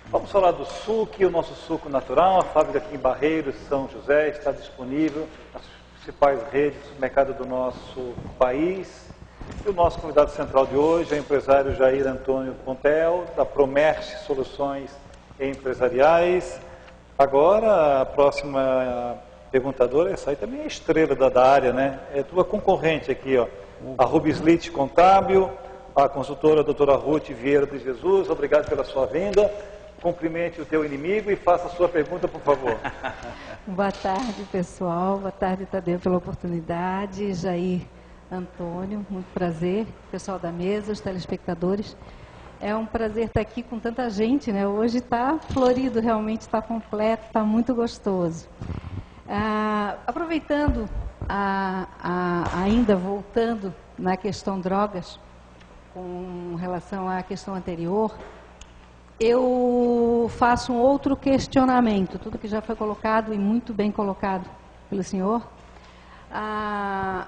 Vamos falar do suco, o nosso suco natural. A fábrica aqui em Barreiros, São José, está disponível nas principais redes de supermercado do nosso país. E o nosso convidado central de hoje é o empresário Jair Antônio Pontel, da Promerge Soluções Empresariais. Agora, a próxima perguntadora, essa aí também é estrela da área, né? É tua concorrente aqui, ó. A Rubislit Contábil, a consultora a doutora Ruth Vieira de Jesus. Obrigado pela sua vinda. Cumprimente o teu inimigo e faça a sua pergunta, por favor. Boa tarde, pessoal. Boa tarde, Tadeu, pela oportunidade. Jair Antônio, muito prazer. Pessoal da mesa, os telespectadores. É um prazer estar aqui com tanta gente, né? Hoje está florido, realmente está completo, está muito gostoso. Aproveitando, ainda voltando na questão drogas, com relação à questão anterior, eu faço um outro questionamento, tudo que já foi colocado e muito bem colocado pelo senhor. A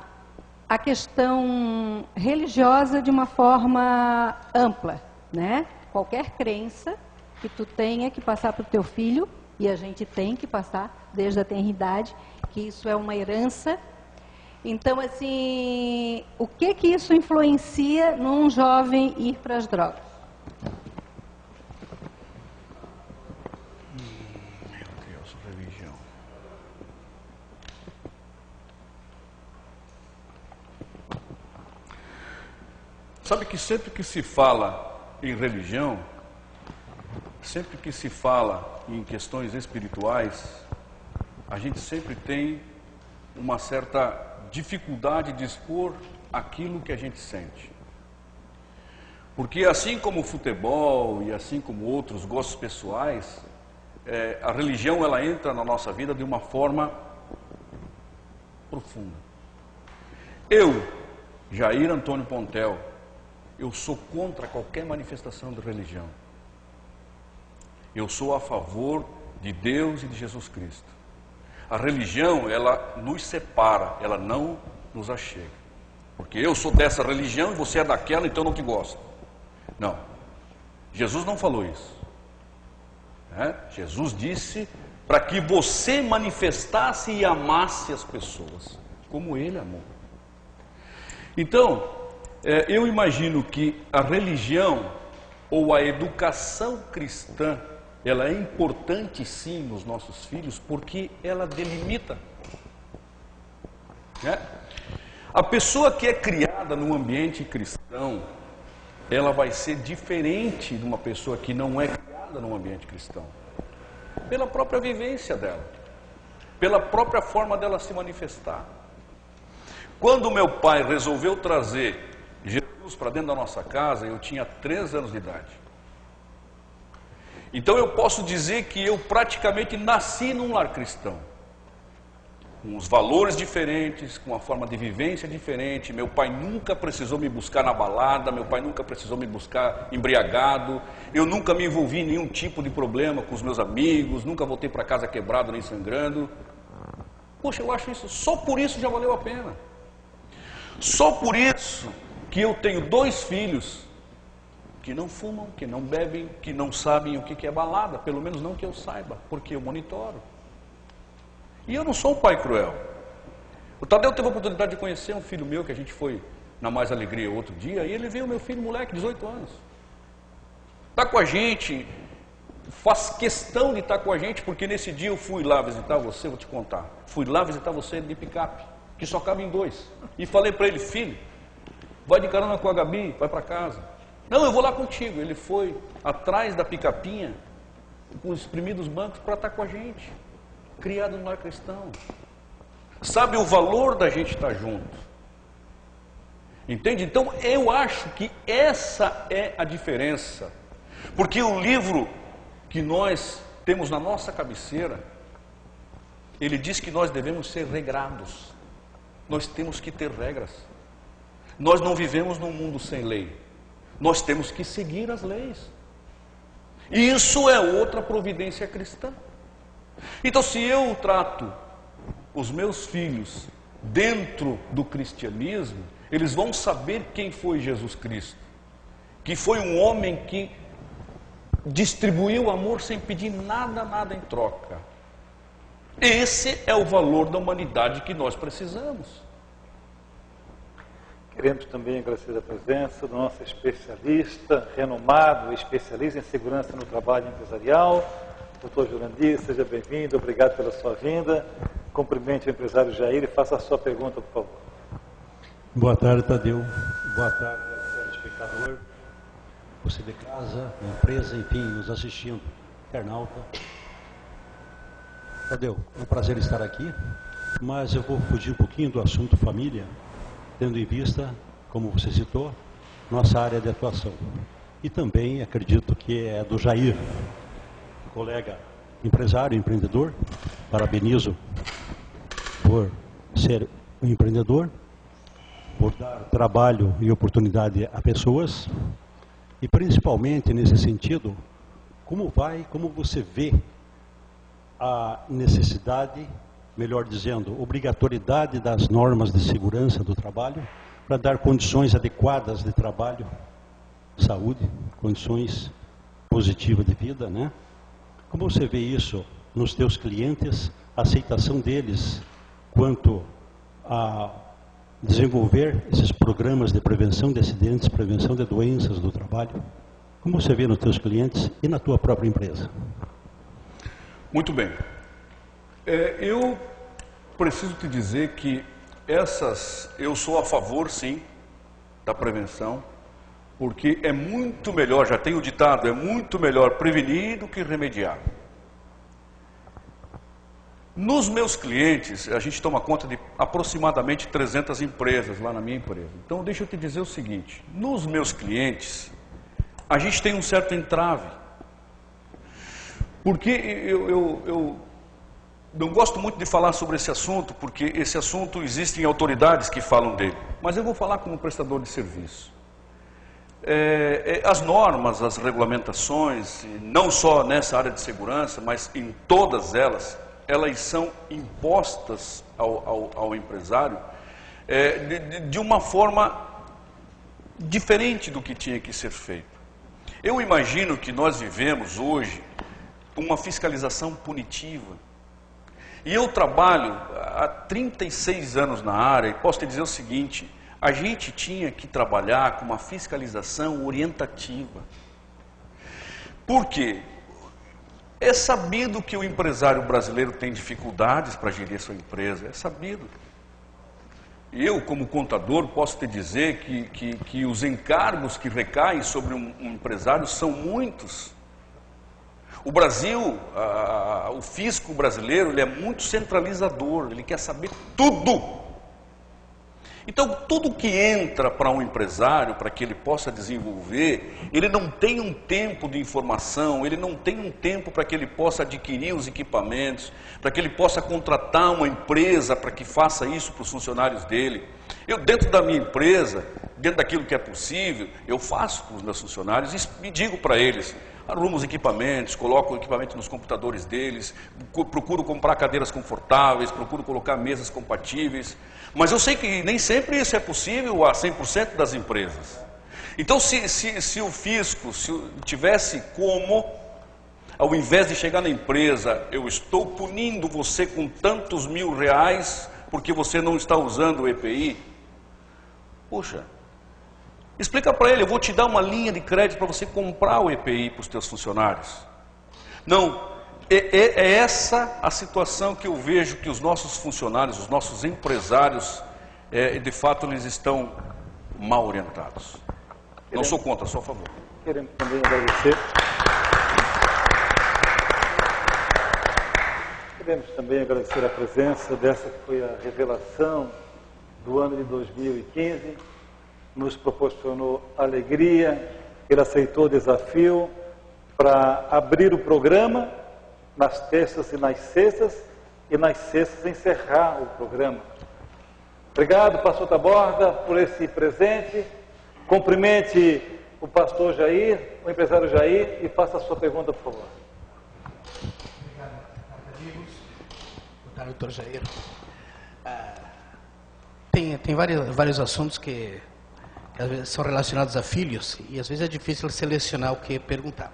questão religiosa de uma forma ampla, né? Qualquer crença que tu tenha que passar para o teu filho, e a gente tem que passar desde a tenridade, que isso é uma herança. Então, assim, o que isso influencia num jovem ir para as drogas? Sabe que sempre que se fala em religião, sempre que se fala em questões espirituais, a gente sempre tem uma certa dificuldade de expor aquilo que a gente sente. Porque assim como o futebol e assim como outros gostos pessoais, a religião ela entra na nossa vida de uma forma profunda. Eu, Jair Antônio Pontel, eu sou contra qualquer manifestação de religião. Eu sou a favor de Deus e de Jesus Cristo. A religião, ela nos separa, ela não nos achega. Porque eu sou dessa religião e você é daquela, então eu não te gosto. Não. Jesus não falou isso. Jesus disse para que você manifestasse e amasse as pessoas, como Ele amou. Então, eu imagino que a religião ou a educação cristã, ela é importante sim nos nossos filhos, porque ela delimita. A pessoa que é criada num ambiente cristão, ela vai ser diferente de uma pessoa que não é criada num ambiente cristão. Pela própria vivência dela, pela própria forma dela se manifestar. Quando meu pai resolveu trazer Jesus para dentro da nossa casa, eu tinha 3 anos de idade. Então eu posso dizer que eu praticamente nasci num lar cristão. Com os valores diferentes, com a forma de vivência diferente. Meu pai nunca precisou me buscar na balada, meu pai nunca precisou me buscar embriagado. Eu nunca me envolvi em nenhum tipo de problema com os meus amigos, nunca voltei para casa quebrado nem sangrando. Poxa, eu acho isso, só por isso já valeu a pena. Só por isso que eu tenho 2 filhos que não fumam, que não bebem, que não sabem o que é balada, pelo menos não que eu saiba, porque eu monitoro. E eu não sou um pai cruel. O Tadeu teve a oportunidade de conhecer um filho meu, que a gente foi na Mais Alegria outro dia, e ele veio, meu filho moleque, 18 anos. Está com a gente, faz questão de estar com a gente, porque nesse dia eu fui lá visitar você, vou te contar. Fui lá visitar você de picape, que só cabe em 2. E falei para ele, filho, vai de carona com a Gabi, vai para casa. Não, eu vou lá contigo. Ele foi atrás da picapinha, com os espremidos bancos, para estar com a gente. Criado no lar cristão. Sabe o valor da gente estar junto. Entende? Então eu acho que essa é a diferença. Porque o livro que nós temos na nossa cabeceira, ele diz que nós devemos ser regrados. Nós temos que ter regras. Nós não vivemos num mundo sem lei. Nós temos que seguir as leis. E isso é outra providência cristã. Então, se eu trato os meus filhos dentro do cristianismo, eles vão saber quem foi Jesus Cristo. Que foi um homem que distribuiu amor sem pedir nada em troca. Esse é o valor da humanidade que nós precisamos. Queremos também agradecer a presença do nosso especialista, renomado especialista em segurança no trabalho empresarial, Dr. Jurandir. Seja bem-vindo, obrigado pela sua vinda. Cumprimente o empresário Jair e faça a sua pergunta, por favor. Boa tarde, Tadeu. Boa tarde, telespectador. Você de casa, da empresa, enfim, nos assistindo, internauta. Tadeu, é um prazer estar aqui, mas eu vou fugir um pouquinho do assunto família, tendo em vista, como você citou, nossa área de atuação. E também acredito que é do Jair, colega empresário, empreendedor. Parabenizo por ser um empreendedor, por dar trabalho e oportunidade a pessoas. E principalmente nesse sentido, como você vê a necessidade, melhor dizendo, obrigatoriedade das normas de segurança do trabalho para dar condições adequadas de trabalho, saúde, condições positivas de vida, né? Como você vê isso nos teus clientes, a aceitação deles quanto a desenvolver esses programas de prevenção de acidentes, prevenção de doenças do trabalho? Como você vê nos teus clientes e na tua própria empresa? Muito bem. Eu preciso te dizer que eu sou a favor, sim, da prevenção. Porque é muito melhor, já tem o ditado, é muito melhor prevenir do que remediar. Nos meus clientes, a gente toma conta de aproximadamente 300 empresas lá na minha empresa. Então, deixa eu te dizer o seguinte, nos meus clientes, a gente tem um certo entrave. Porque eu não gosto muito de falar sobre esse assunto, porque esse assunto existem autoridades que falam dele. Mas eu vou falar como prestador de serviço. As normas, as regulamentações, não só nessa área de segurança, mas em todas elas são impostas ao empresário de uma forma diferente do que tinha que ser feito. Eu imagino que nós vivemos hoje uma fiscalização punitiva. E eu trabalho há 36 anos na área e posso te dizer o seguinte, a gente tinha que trabalhar com uma fiscalização orientativa. Por quê? É sabido que o empresário brasileiro tem dificuldades para gerir a sua empresa, é sabido. Eu, como contador, posso te dizer que os encargos que recaem sobre um empresário são muitos. O Brasil, o fisco brasileiro, ele é muito centralizador, ele quer saber tudo. Então, tudo que entra para um empresário, para que ele possa desenvolver, ele não tem um tempo de informação, ele não tem um tempo para que ele possa adquirir os equipamentos, para que ele possa contratar uma empresa para que faça isso para os funcionários dele. Eu, dentro da minha empresa, dentro daquilo que é possível, eu faço para os meus funcionários e digo para eles, arrumo os equipamentos, coloco o equipamento nos computadores deles, procuro comprar cadeiras confortáveis, procuro colocar mesas compatíveis. Mas eu sei que nem sempre isso é possível a 100% das empresas. Então, se o fisco tivesse como, ao invés de chegar na empresa, eu estou punindo você com tantos R$1.000 porque você não está usando o EPI, puxa, explica para ele, eu vou te dar uma linha de crédito para você comprar o EPI para os teus funcionários. Não, é essa a situação que eu vejo que os nossos funcionários, os nossos empresários, de fato eles estão mal orientados. Não sou contra, sou a favor. Queremos também agradecer. Queremos também agradecer a presença dessa que foi a revelação do ano de 2015. Nos proporcionou alegria, ele aceitou o desafio para abrir o programa nas terças e nas sextas encerrar o programa. Obrigado, pastor Taborda, por esse presente. Cumprimente o pastor Jair, o empresário Jair, e faça a sua pergunta, por favor. Obrigado, amigos. Boa tarde, doutor Jair. Tem vários assuntos que às vezes são relacionados a filhos e às vezes é difícil selecionar o que perguntar.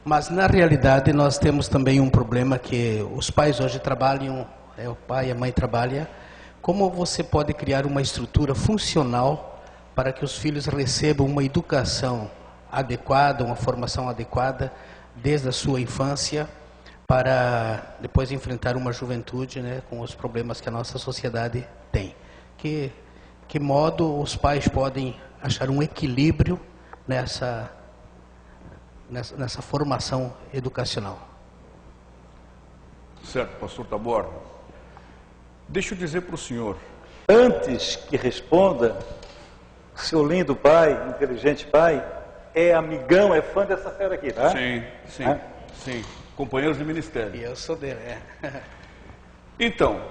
Mas na realidade nós temos também um problema que os pais hoje trabalham, o pai e a mãe trabalham. Como você pode criar uma estrutura funcional para que os filhos recebam uma educação adequada, uma formação adequada desde a sua infância para depois enfrentar uma juventude, né, com os problemas que a nossa sociedade tem? Que modo os pais podem achar um equilíbrio nessa formação educacional? Certo, pastor Taborda. Deixa eu dizer para o senhor. Antes que responda, seu lindo pai, inteligente pai, é amigão, é fã dessa fera aqui, tá? Sim, sim, sim. Companheiros de ministério. E eu sou dele, Então,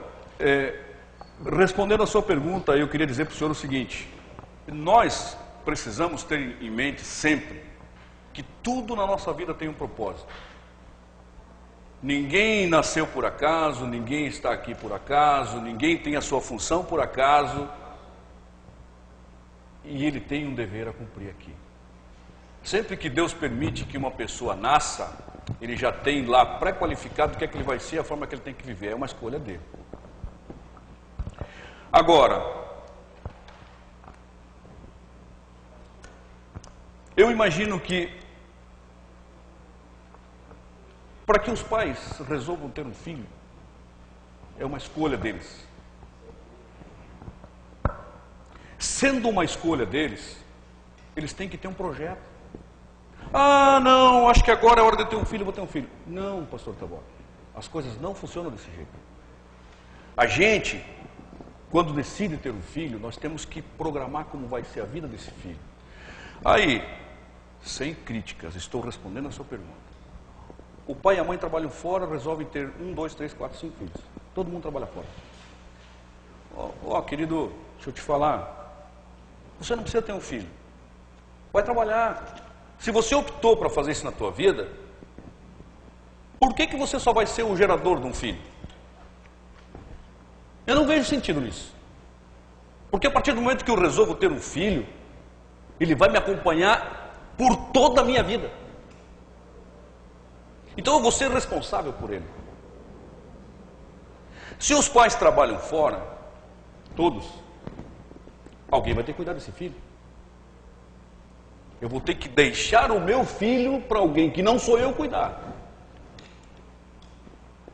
respondendo a sua pergunta, eu queria dizer para o senhor o seguinte. Nós precisamos ter em mente sempre que tudo na nossa vida tem um propósito. Ninguém nasceu por acaso, ninguém está aqui por acaso, ninguém tem a sua função por acaso, e ele tem um dever a cumprir aqui. Sempre que Deus permite que uma pessoa nasça, ele já tem lá pré-qualificado o que é que ele vai ser, a forma que ele tem que viver, é uma escolha dele. Agora, eu imagino que para que os pais resolvam ter um filho, é uma escolha deles. Sendo uma escolha deles, Eles têm que ter um projeto. Ah, não, acho que agora é hora de eu ter um filho, vou ter um filho. Não, pastor Taborda, as coisas não funcionam desse jeito. A gente, quando decide ter um filho, nós temos que programar como vai ser a vida desse filho. Aí, sem críticas, estou respondendo a sua pergunta. O pai e a mãe trabalham fora, resolvem ter 1, 2, 3, 4, 5 filhos. Todo mundo trabalha fora. Ó, querido, deixa eu te falar. Você não precisa ter um filho. Vai trabalhar. Se você optou para fazer isso na tua vida, por que você só vai ser o gerador de um filho? Eu não vejo sentido nisso. Porque a partir do momento que eu resolvo ter um filho, ele vai me acompanhar por toda a minha vida. Então eu vou ser responsável por ele. Se os pais trabalham fora, todos, alguém vai ter que cuidar desse filho. Eu vou ter que deixar o meu filho para alguém que não sou eu cuidar.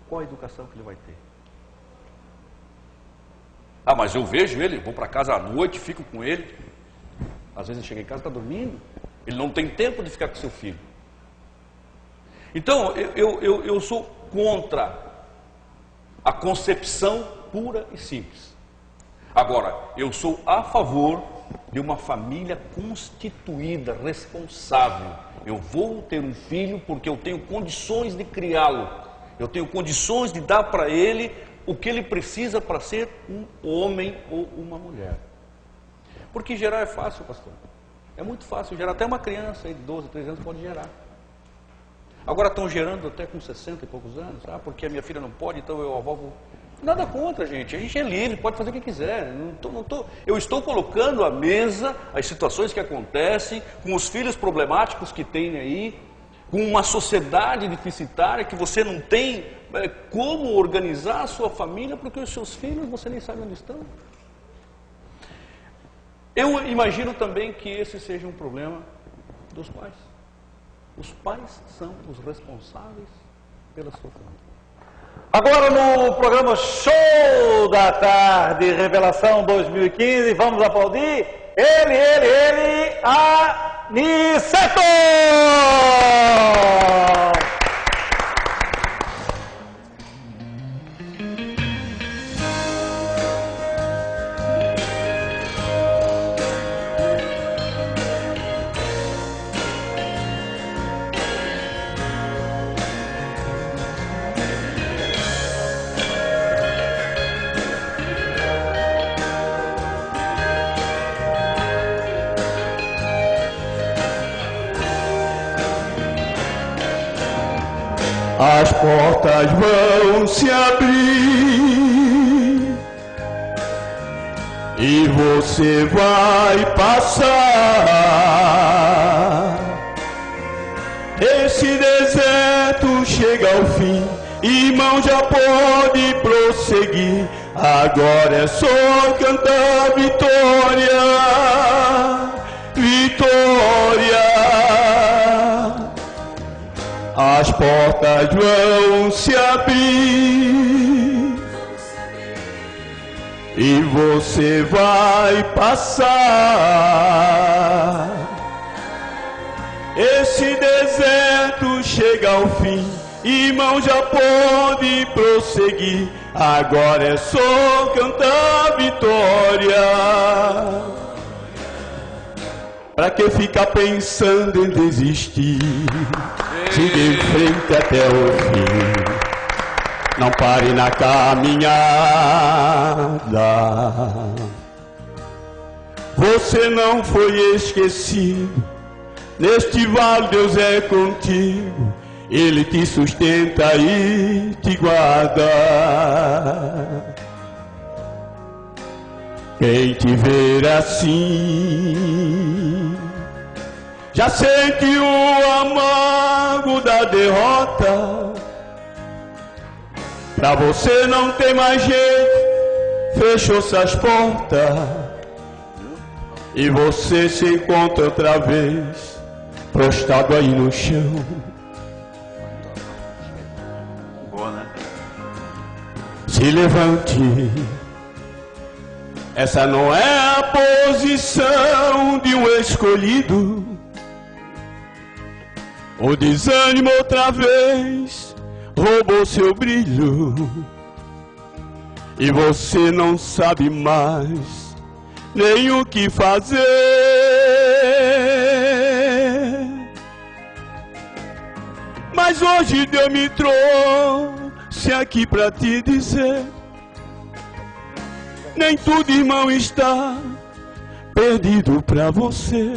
Qual a educação que ele vai ter? Ah, mas eu vejo ele, vou para casa à noite, fico com ele. Às vezes ele chega em casa e está dormindo. Ele não tem tempo de ficar com seu filho. Então, eu sou contra a concepção pura e simples. Agora, eu sou a favor de uma família constituída, responsável. Eu vou ter um filho porque eu tenho condições de criá-lo. Eu tenho condições de dar para ele o que ele precisa para ser um homem ou uma mulher. Porque gerar é fácil, pastor. É muito fácil gerar. Até uma criança de 12, 13 anos pode gerar. Agora estão gerando até com 60 e poucos anos. Ah, porque a minha filha não pode, então eu avó vou... Nada contra, gente. A gente é livre, pode fazer o que quiser. Eu estou colocando à mesa as situações que acontecem, com os filhos problemáticos que tem aí, com uma sociedade deficitária que você não tem como organizar a sua família, porque os seus filhos você nem sabe onde estão. Eu imagino também que esse seja um problema dos pais. Os pais são os responsáveis pela sua família. Agora no programa Show da Tarde, Revelação 2015, vamos aplaudir ele, Aniceto! As portas vão se abrir e você vai passar. Esse deserto chega ao fim, irmão, já pode prosseguir. Agora é só cantar vitória, vitória. As portas vão se abrir e você vai passar. Esse deserto chega ao fim, irmão, já pode prosseguir. Agora é só cantar vitória. Pra que ficar pensando em desistir? Siga em frente até o fim. Não pare na caminhada. Você não foi esquecido. Neste vale Deus é contigo. Ele te sustenta e te guarda. Quem te ver assim já sente o amargo da derrota. Pra você não tem mais jeito, fechou-se as portas e você se encontra outra vez prostrado aí no chão. Boa, né? Se levante, Essa não é a posição de um escolhido. O desânimo outra vez roubou seu brilho e você não sabe mais nem o que fazer. Mas hoje Deus me trouxe aqui pra te dizer: nem tudo, irmão, está perdido pra você.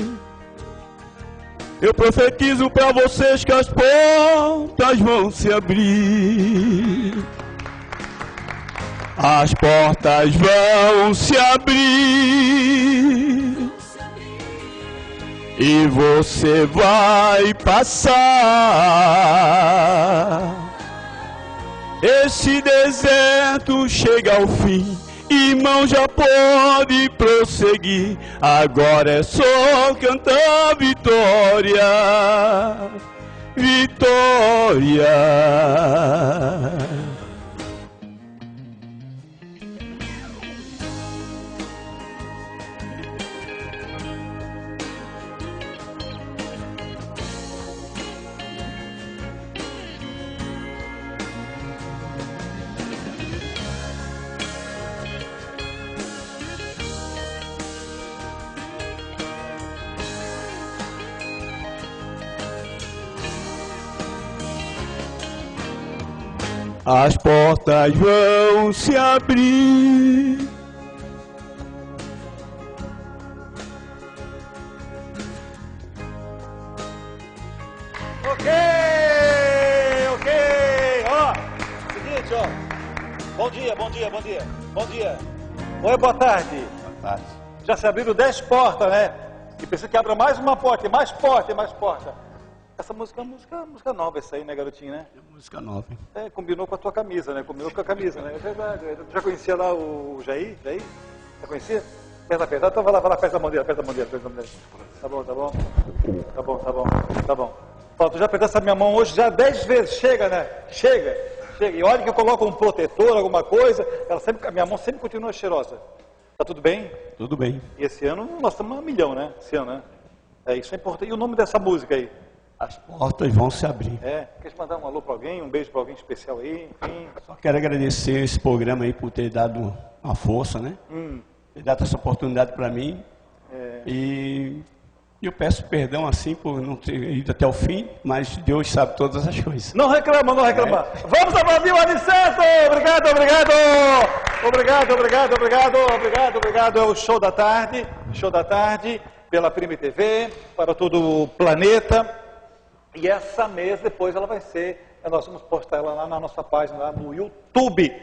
Eu profetizo pra vocês que as portas vão se abrir. As portas vão se abrir e você vai passar. Esse deserto chega ao fim, irmão, já pode prosseguir. Agora é só cantar vitória, vitória. As portas vão se abrir. Ok. Ó, seguinte, ó. Bom dia. Oi, boa tarde. Boa tarde. Já se abriram 10 portas, né? E precisa que abra mais uma porta, e mais porta. Essa música é música nova, essa aí, né, garotinho, né? É música nova, hein? É, combinou com a tua camisa, né? É verdade. Já conhecia lá o Jair? Já conhecia? Então vai lá, perto da mão dele. Tá bom. Ó, tu já apertou essa minha mão hoje já 10 vezes, chega, né? Chega. E olha que eu coloco um protetor, alguma coisa, a minha mão sempre continua cheirosa. Tá tudo bem? Tudo bem. E esse ano nós estamos a 1 milhão, né? Esse ano, né? É, isso é importante. E o nome dessa música aí? As portas vão se abrir. Quer mandar um alô para alguém, um beijo para alguém especial aí? Enfim. Só quero agradecer esse programa aí por ter dado uma força, né? Ter dado essa oportunidade para mim. E eu peço perdão assim por não ter ido até o fim, mas Deus sabe todas as coisas. Não reclama. Vamos aplaudir o Aniceto! Obrigado. É o Show da Tarde pela Prime TV, para todo o planeta. E essa mesa depois ela vai ser, nós vamos postar ela lá na nossa página, lá no YouTube.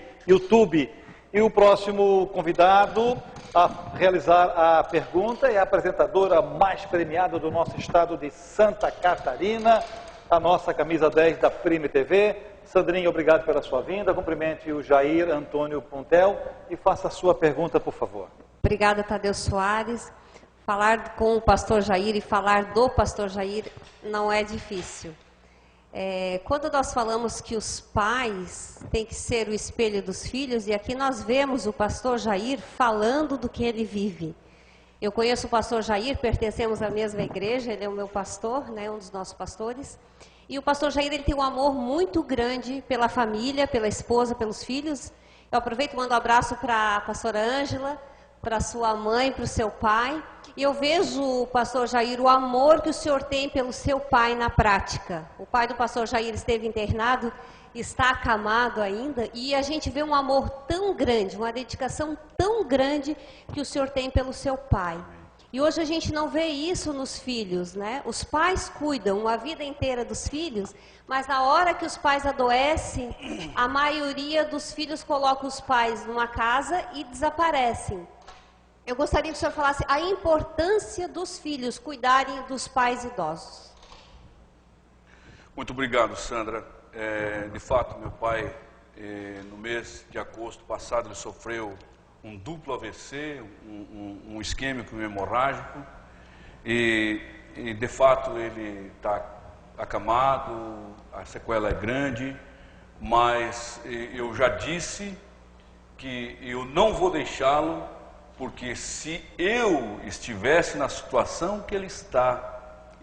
E o próximo convidado a realizar a pergunta é a apresentadora mais premiada do nosso estado de Santa Catarina, a nossa camisa 10 da Prime TV. Sandrinha, obrigado pela sua vinda. Cumprimente o Jair Antônio Pontel e faça a sua pergunta, por favor. Obrigada, Tadeu Soares. Falar com o pastor Jair e falar do pastor Jair não é difícil. Quando nós falamos que os pais têm que ser o espelho dos filhos, e aqui nós vemos o pastor Jair falando do que ele vive. Eu conheço o pastor Jair, pertencemos à mesma igreja, ele é o meu pastor, né, um dos nossos pastores. E o pastor Jair, ele tem um amor muito grande pela família, pela esposa, pelos filhos. Eu aproveito e mando um abraço para a pastora Ângela, para sua mãe, para o seu pai. E eu vejo, pastor Jair, o amor que o senhor tem pelo seu pai na prática. O pai do pastor Jair esteve internado, está acamado ainda, e a gente vê um amor tão grande, uma dedicação tão grande que o senhor tem pelo seu pai. E hoje a gente não vê isso nos filhos, né? Os pais cuidam a vida inteira dos filhos, mas na hora que os pais adoecem, a maioria dos filhos coloca os pais numa casa e desaparecem. Eu gostaria que o senhor falasse a importância dos filhos cuidarem dos pais idosos. Muito obrigado, Sandra. De fato, meu pai, no mês de agosto passado, ele sofreu um duplo AVC, um isquêmico hemorrágico, e de fato ele está acamado, a sequela é grande, mas eu já disse que eu não vou deixá-lo porque se eu estivesse na situação que ele está,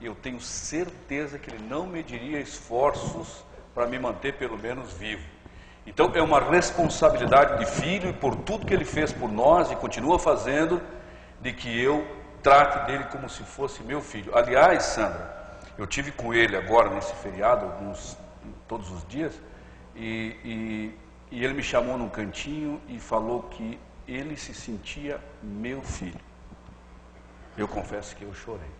eu tenho certeza que ele não mediria esforços para me manter pelo menos vivo. Então é uma responsabilidade de filho, e por tudo que ele fez por nós e continua fazendo, de que eu trate dele como se fosse meu filho. Aliás, Sandra, eu tive com ele agora nesse feriado, todos os dias, e ele me chamou num cantinho e falou que ele se sentia meu filho. Eu confesso que eu chorei.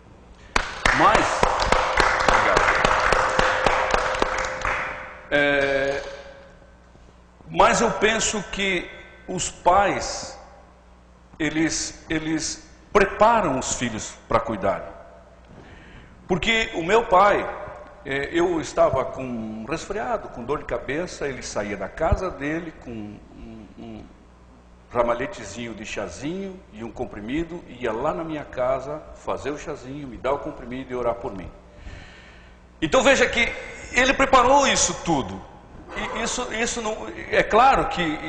Mas eu penso que os pais, eles preparam os filhos para cuidar. Porque o meu pai, eu estava com um resfriado, com dor de cabeça, ele saía da casa dele com um ramalhetezinho de chazinho e um comprimido, ia lá na minha casa fazer o chazinho, me dar o comprimido e orar por mim. Então veja que ele preparou isso tudo. E isso não, é claro que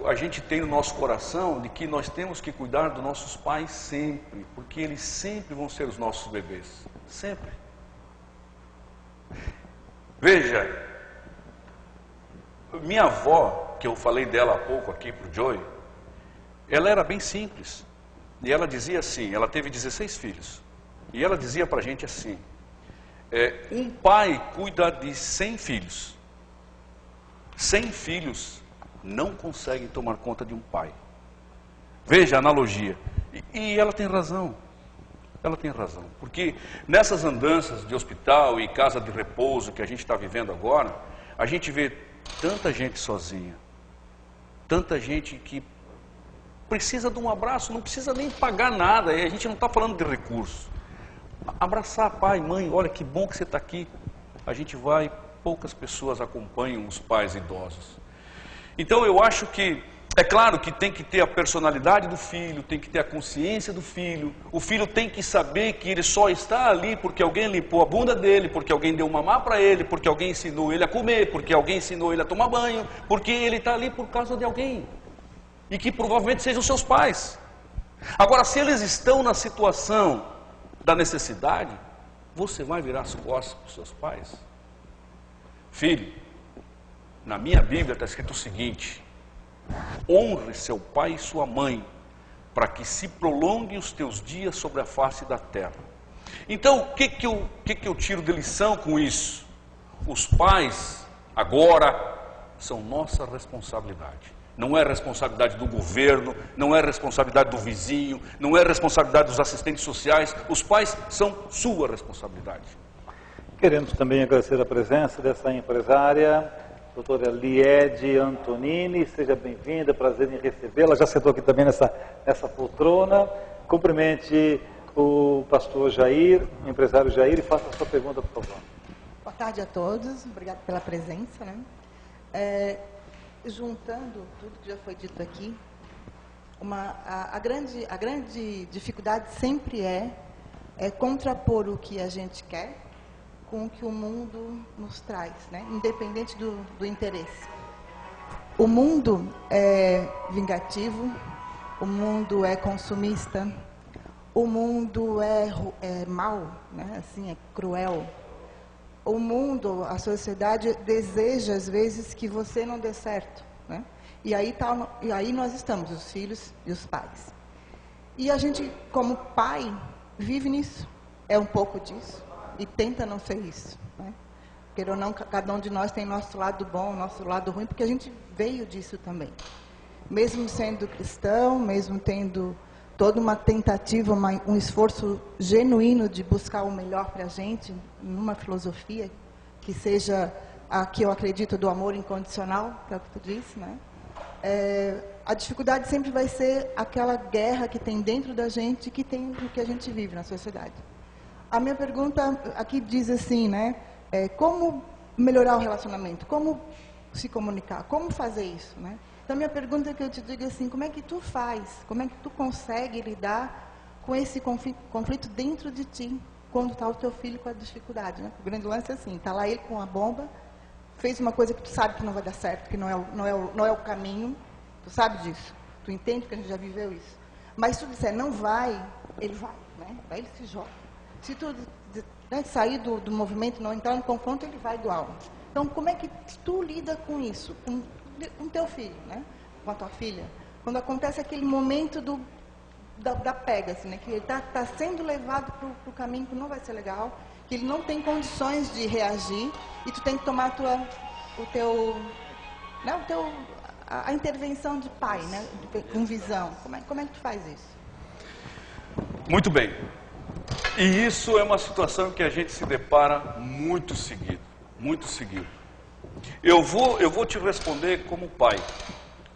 a gente tem no nosso coração de que nós temos que cuidar dos nossos pais sempre, porque eles sempre vão ser os nossos bebês, sempre. Veja, minha avó, que eu falei dela há pouco aqui para o Joey, ela era bem simples. E ela dizia assim, ela teve 16 filhos. E ela dizia para a gente assim, um pai cuida de 100 filhos. 100 filhos não conseguem tomar conta de um pai. Veja a analogia. E ela tem razão. Ela tem razão. Porque nessas andanças de hospital e casa de repouso que a gente está vivendo agora, a gente vê tanta gente sozinha. Tanta gente que precisa de um abraço, não precisa nem pagar nada. E a gente não está falando de recurso. Abraçar pai, mãe, olha que bom que você está aqui. A gente vai, poucas pessoas acompanham os pais idosos. Então eu acho que, é claro que tem que ter a personalidade do filho, tem que ter a consciência do filho. O filho tem que saber que ele só está ali porque alguém limpou a bunda dele, porque alguém deu mamar para ele, porque alguém ensinou ele a comer, porque alguém ensinou ele a tomar banho, porque ele está ali por causa de alguém. E que provavelmente sejam seus pais. Agora, se eles estão na situação da necessidade, você vai virar as costas para os seus pais? Filho, na minha Bíblia está escrito o seguinte: honre seu pai e sua mãe, para que se prolonguem os teus dias sobre a face da terra. Então, o que eu tiro de lição com isso? Os pais, agora, são nossa responsabilidade. Não é responsabilidade do governo, não é responsabilidade do vizinho, não é responsabilidade dos assistentes sociais. Os pais são sua responsabilidade. Queremos também agradecer a presença dessa empresária, doutora Liede Antonini. Seja bem-vinda, prazer em recebê-la. Já sentou aqui também nessa poltrona. Cumprimente o pastor Jair, o empresário Jair, e faça a sua pergunta, por favor. Boa tarde a todos, obrigado pela presença. Juntando tudo que já foi dito aqui, a grande dificuldade sempre é contrapor o que a gente quer com o que o mundo nos traz, né? Independente do interesse. O mundo é vingativo, o mundo é consumista, o mundo é mau, né? Assim, é cruel. O mundo, a sociedade deseja às vezes que você não dê certo, né? E aí nós estamos, os filhos e os pais. E a gente, como pai, vive nisso, é um pouco disso, e tenta não ser isso, né? Queira ou não, cada um de nós tem nosso lado bom, nosso lado ruim, porque a gente veio disso também. Mesmo sendo cristão, mesmo tendo toda uma tentativa, um esforço genuíno de buscar o melhor para a gente, numa filosofia que seja a que eu acredito do amor incondicional, que é o que tu disse, né? A dificuldade sempre vai ser aquela guerra que tem dentro da gente, que tem no que a gente vive na sociedade. A minha pergunta aqui diz assim, né? Como melhorar o relacionamento? Como se comunicar? Como fazer isso, né? Então, a minha pergunta é que eu te digo assim, como é que tu faz? Como é que tu consegue lidar com esse conflito dentro de ti, quando está o teu filho com a dificuldade, né? O grande lance é assim, está lá ele com a bomba, fez uma coisa que tu sabe que não vai dar certo, que não é o caminho, tu sabe disso. Tu entende que a gente já viveu isso? Mas se tu disser não vai, ele vai, né? Aí ele se joga. Se tu sair do movimento, não entrar no confronto, ele vai igual. Então, como é que tu lida com isso? Com teu filho, né? Com a tua filha? Quando acontece aquele momento da pega, assim, né? Que ele está sendo levado para o caminho que não vai ser legal, que ele não tem condições de reagir, e tu tem que tomar a intervenção de pai, né? Com visão. Como é que tu faz isso? Muito bem. E isso é uma situação que a gente se depara muito seguido. Muito seguido. Eu vou te responder como pai.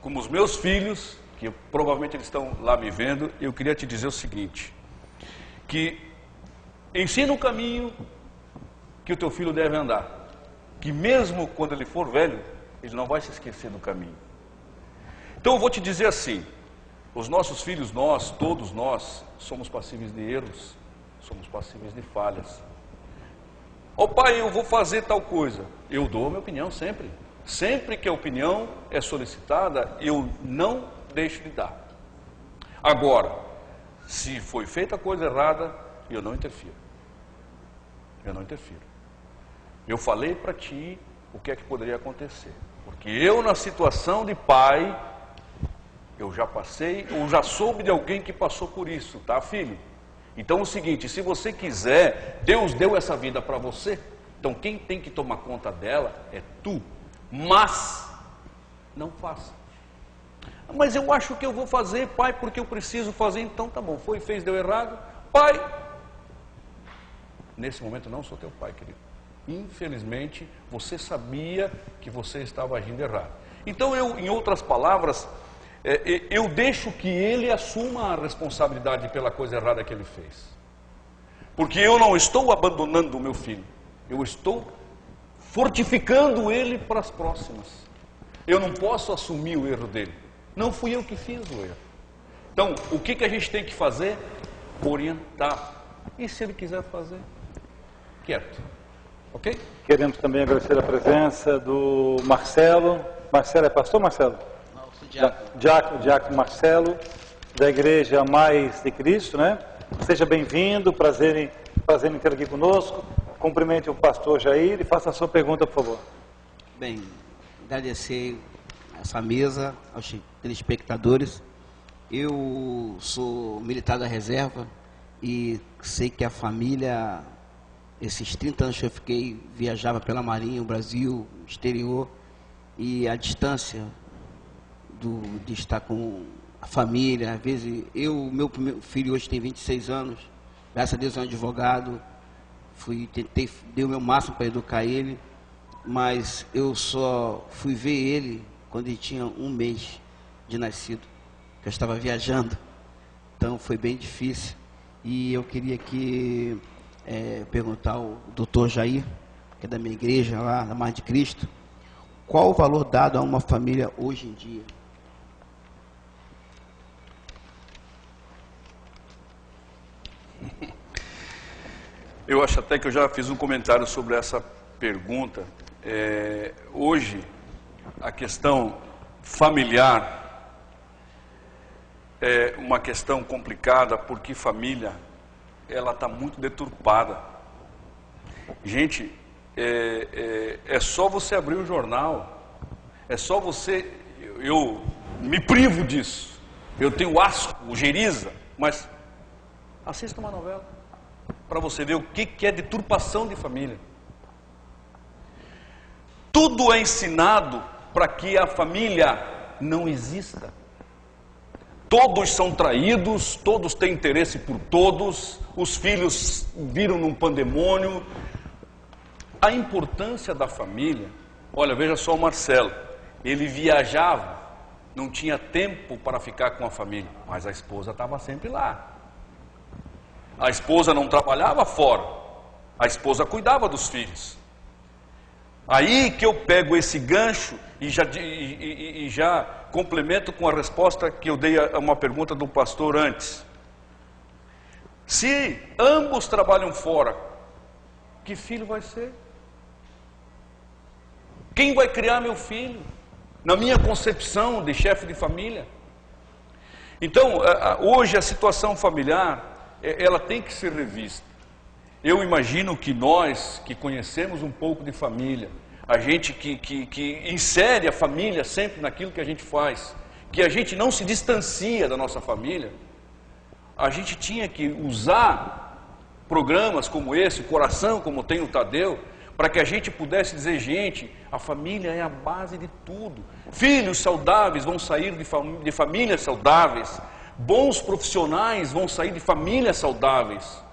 Como os meus filhos, que provavelmente eles estão lá me vendo, eu queria te dizer o seguinte, que ensina o caminho que o teu filho deve andar, que mesmo quando ele for velho, ele não vai se esquecer do caminho. Então eu vou te dizer assim, os nossos filhos, todos nós, somos passíveis de erros, somos passíveis de falhas. Ó pai, eu vou fazer tal coisa, eu dou a minha opinião sempre. Sempre que a opinião é solicitada, eu não deixo de dar. Agora, se foi feita a coisa errada, eu não interfiro. Eu não interfiro. Eu falei para ti o que é que poderia acontecer. Porque eu, na situação de pai, eu já passei, ou já soube de alguém que passou por isso, tá, filho? Então é o seguinte, se você quiser, Deus deu essa vida para você, então quem tem que tomar conta dela é tu. Mas não faça. Mas eu acho que eu vou fazer, pai, porque eu preciso fazer. Então tá bom, fez, deu errado. Pai, nesse momento não sou teu pai, querido. Infelizmente, você sabia que você estava agindo errado. Então eu, em outras palavras, eu deixo que ele assuma a responsabilidade pela coisa errada que ele fez. Porque eu não estou abandonando o meu filho. Eu estou fortificando ele para as próximas. Eu não posso assumir o erro dele. Não fui eu que fiz o erro. Então, o que a gente tem que fazer? Orientar. E se ele quiser fazer? Quieto. Ok? Queremos também agradecer a presença do Marcelo. Marcelo é pastor, Marcelo? Não, sou diácono. Diácono Marcelo, da Igreja Mais de Cristo, né? Seja bem-vindo, prazer em ter aqui conosco. Cumprimente o pastor Jair e faça a sua pergunta, por favor. Bem, agradecer essa mesa, aos telespectadores. Eu sou militar da reserva e sei que a família, esses 30 anos que eu fiquei, viajava pela Marinha, o Brasil, o exterior, e a distância de estar com a família, às vezes, meu primeiro filho hoje tem 26 anos, graças a Deus é um advogado, dei o meu máximo para educar ele, mas eu só fui ver ele quando ele tinha 1 mês de nascido, que eu estava viajando, então foi bem difícil. E eu queria perguntar ao doutor Jair, que é da minha igreja lá, da Mais de Cristo, qual o valor dado a uma família hoje em dia? Eu acho até que eu já fiz um comentário sobre essa pergunta. Hoje, a questão familiar é uma questão complicada, porque família, ela está muito deturpada. Gente, é só você abrir o jornal, é só você... Eu me privo disso. Eu tenho asco, ojeriza, mas assista uma novela para você ver o que é deturpação de família. Tudo é ensinado para que a família não exista. Todos são traídos, todos têm interesse por todos, os filhos viram num pandemônio. A importância da família, olha, veja só o Marcelo, ele viajava, não tinha tempo para ficar com a família, mas a esposa estava sempre lá. A esposa não trabalhava fora, a esposa cuidava dos filhos. Aí que eu pego esse gancho e já complemento com a resposta que eu dei a uma pergunta do pastor antes. Se ambos trabalham fora, que filho vai ser? Quem vai criar meu filho? Na minha concepção de chefe de família. Então, hoje a situação familiar, ela tem que ser revista. Eu imagino que nós, que conhecemos um pouco de família, a gente que insere a família sempre naquilo que a gente faz, que a gente não se distancia da nossa família, a gente tinha que usar programas como esse, Coração, como tem o Tadeu, para que a gente pudesse dizer, gente, a família é a base de tudo. Filhos saudáveis vão sair de famílias saudáveis, bons profissionais vão sair de famílias saudáveis.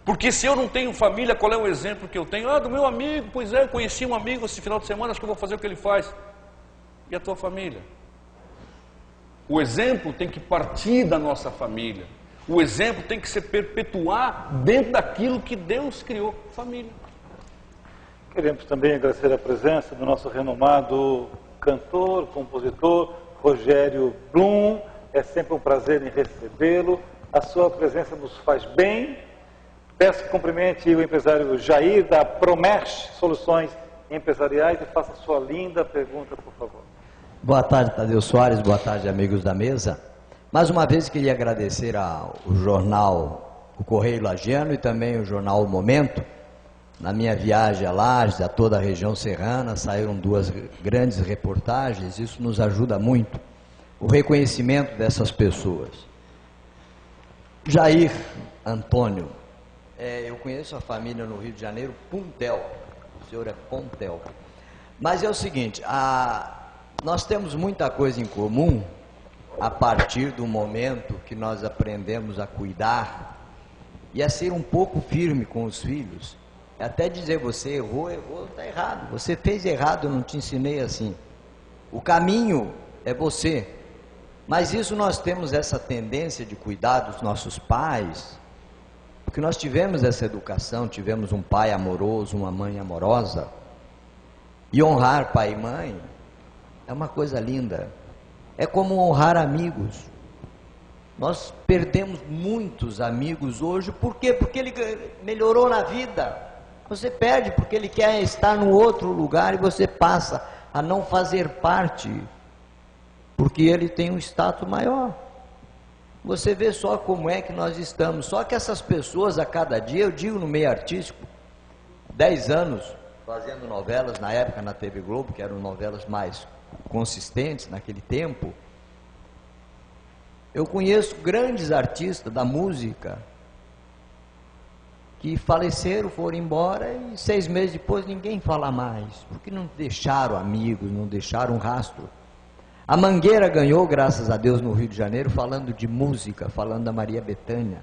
Porque se eu não tenho família, qual é o exemplo que eu tenho? Do meu amigo, pois é, eu conheci um amigo esse final de semana, acho que eu vou fazer o que ele faz. E a tua família? O exemplo tem que partir da nossa família. O exemplo tem que se perpetuar dentro daquilo que Deus criou, família. Queremos também agradecer a presença do nosso renomado cantor, compositor, Rogério Blum. É sempre um prazer em recebê-lo. A sua presença nos faz bem. Peço que cumprimente o empresário Jair da Promesh Soluções Empresariais e faça a sua linda pergunta, por favor. Boa tarde, Tadeu Soares. Boa tarde, amigos da mesa. Mais uma vez queria agradecer ao jornal O Correio Lagiano e também o jornal O Momento. Na minha viagem a Lages, a toda a região serrana, saíram 2 grandes reportagens. Isso nos ajuda muito. O reconhecimento dessas pessoas. Jair Antônio. Eu conheço a família no Rio de Janeiro, Puntel. O senhor é Pontel. Mas é o seguinte, nós temos muita coisa em comum a partir do momento que nós aprendemos a cuidar e a ser um pouco firme com os filhos. Até dizer, você errou, está errado. Você fez errado, eu não te ensinei assim. O caminho é você. Mas isso nós temos essa tendência de cuidar dos nossos pais, porque nós tivemos essa educação, tivemos um pai amoroso, uma mãe amorosa. E honrar pai e mãe é uma coisa linda. É como honrar amigos. Nós perdemos muitos amigos hoje. Por quê? Porque ele melhorou na vida. Você perde porque ele quer estar no outro lugar e você passa a não fazer parte, porque ele tem um status maior. Você vê só como é que nós estamos. Só que essas pessoas, a cada dia, eu digo no meio artístico, 10 anos fazendo novelas, na época na TV Globo, que eram novelas mais consistentes naquele tempo, eu conheço grandes artistas da música que faleceram, foram embora e 6 meses depois ninguém fala mais, porque não deixaram amigos, não deixaram rastro. A Mangueira ganhou, graças a Deus, no Rio de Janeiro, falando de música, falando da Maria Bethânia.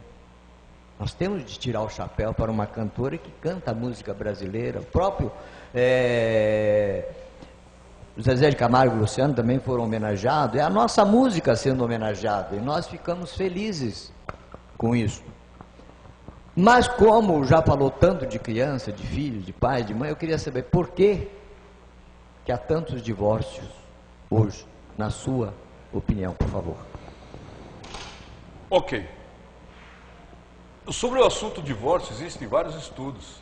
Nós temos de tirar o chapéu para uma cantora que canta a música brasileira. O próprio Zezé de Camargo e Luciano também foram homenageados. É a nossa música sendo homenageada e nós ficamos felizes com isso. Mas como já falou tanto de criança, de filho, de pai, de mãe, eu queria saber por que há tantos divórcios hoje, na sua opinião, por favor. Ok. Sobre o assunto divórcio, existem vários estudos,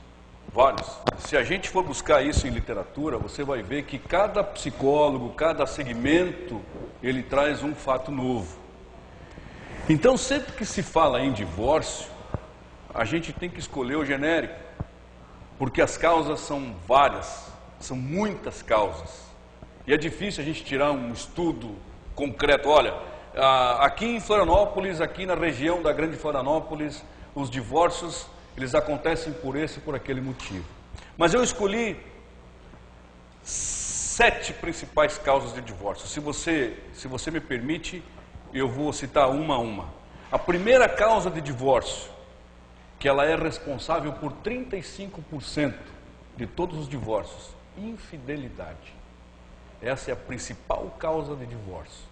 vários. Se a gente for buscar isso em literatura, você vai ver que cada psicólogo, cada segmento, ele traz um fato novo. Então, sempre que se fala em divórcio, a gente tem que escolher o genérico, porque as causas são várias, são muitas causas. E é difícil a gente tirar um estudo concreto. Olha, aqui em Florianópolis, aqui na região da Grande Florianópolis, os divórcios, eles acontecem por esse e por aquele motivo. Mas eu escolhi 7 principais causas de divórcio. Se você me permite, eu vou citar uma a uma. A primeira causa de divórcio, que ela é responsável por 35% de todos os divórcios, infidelidade. Essa é a principal causa de divórcio.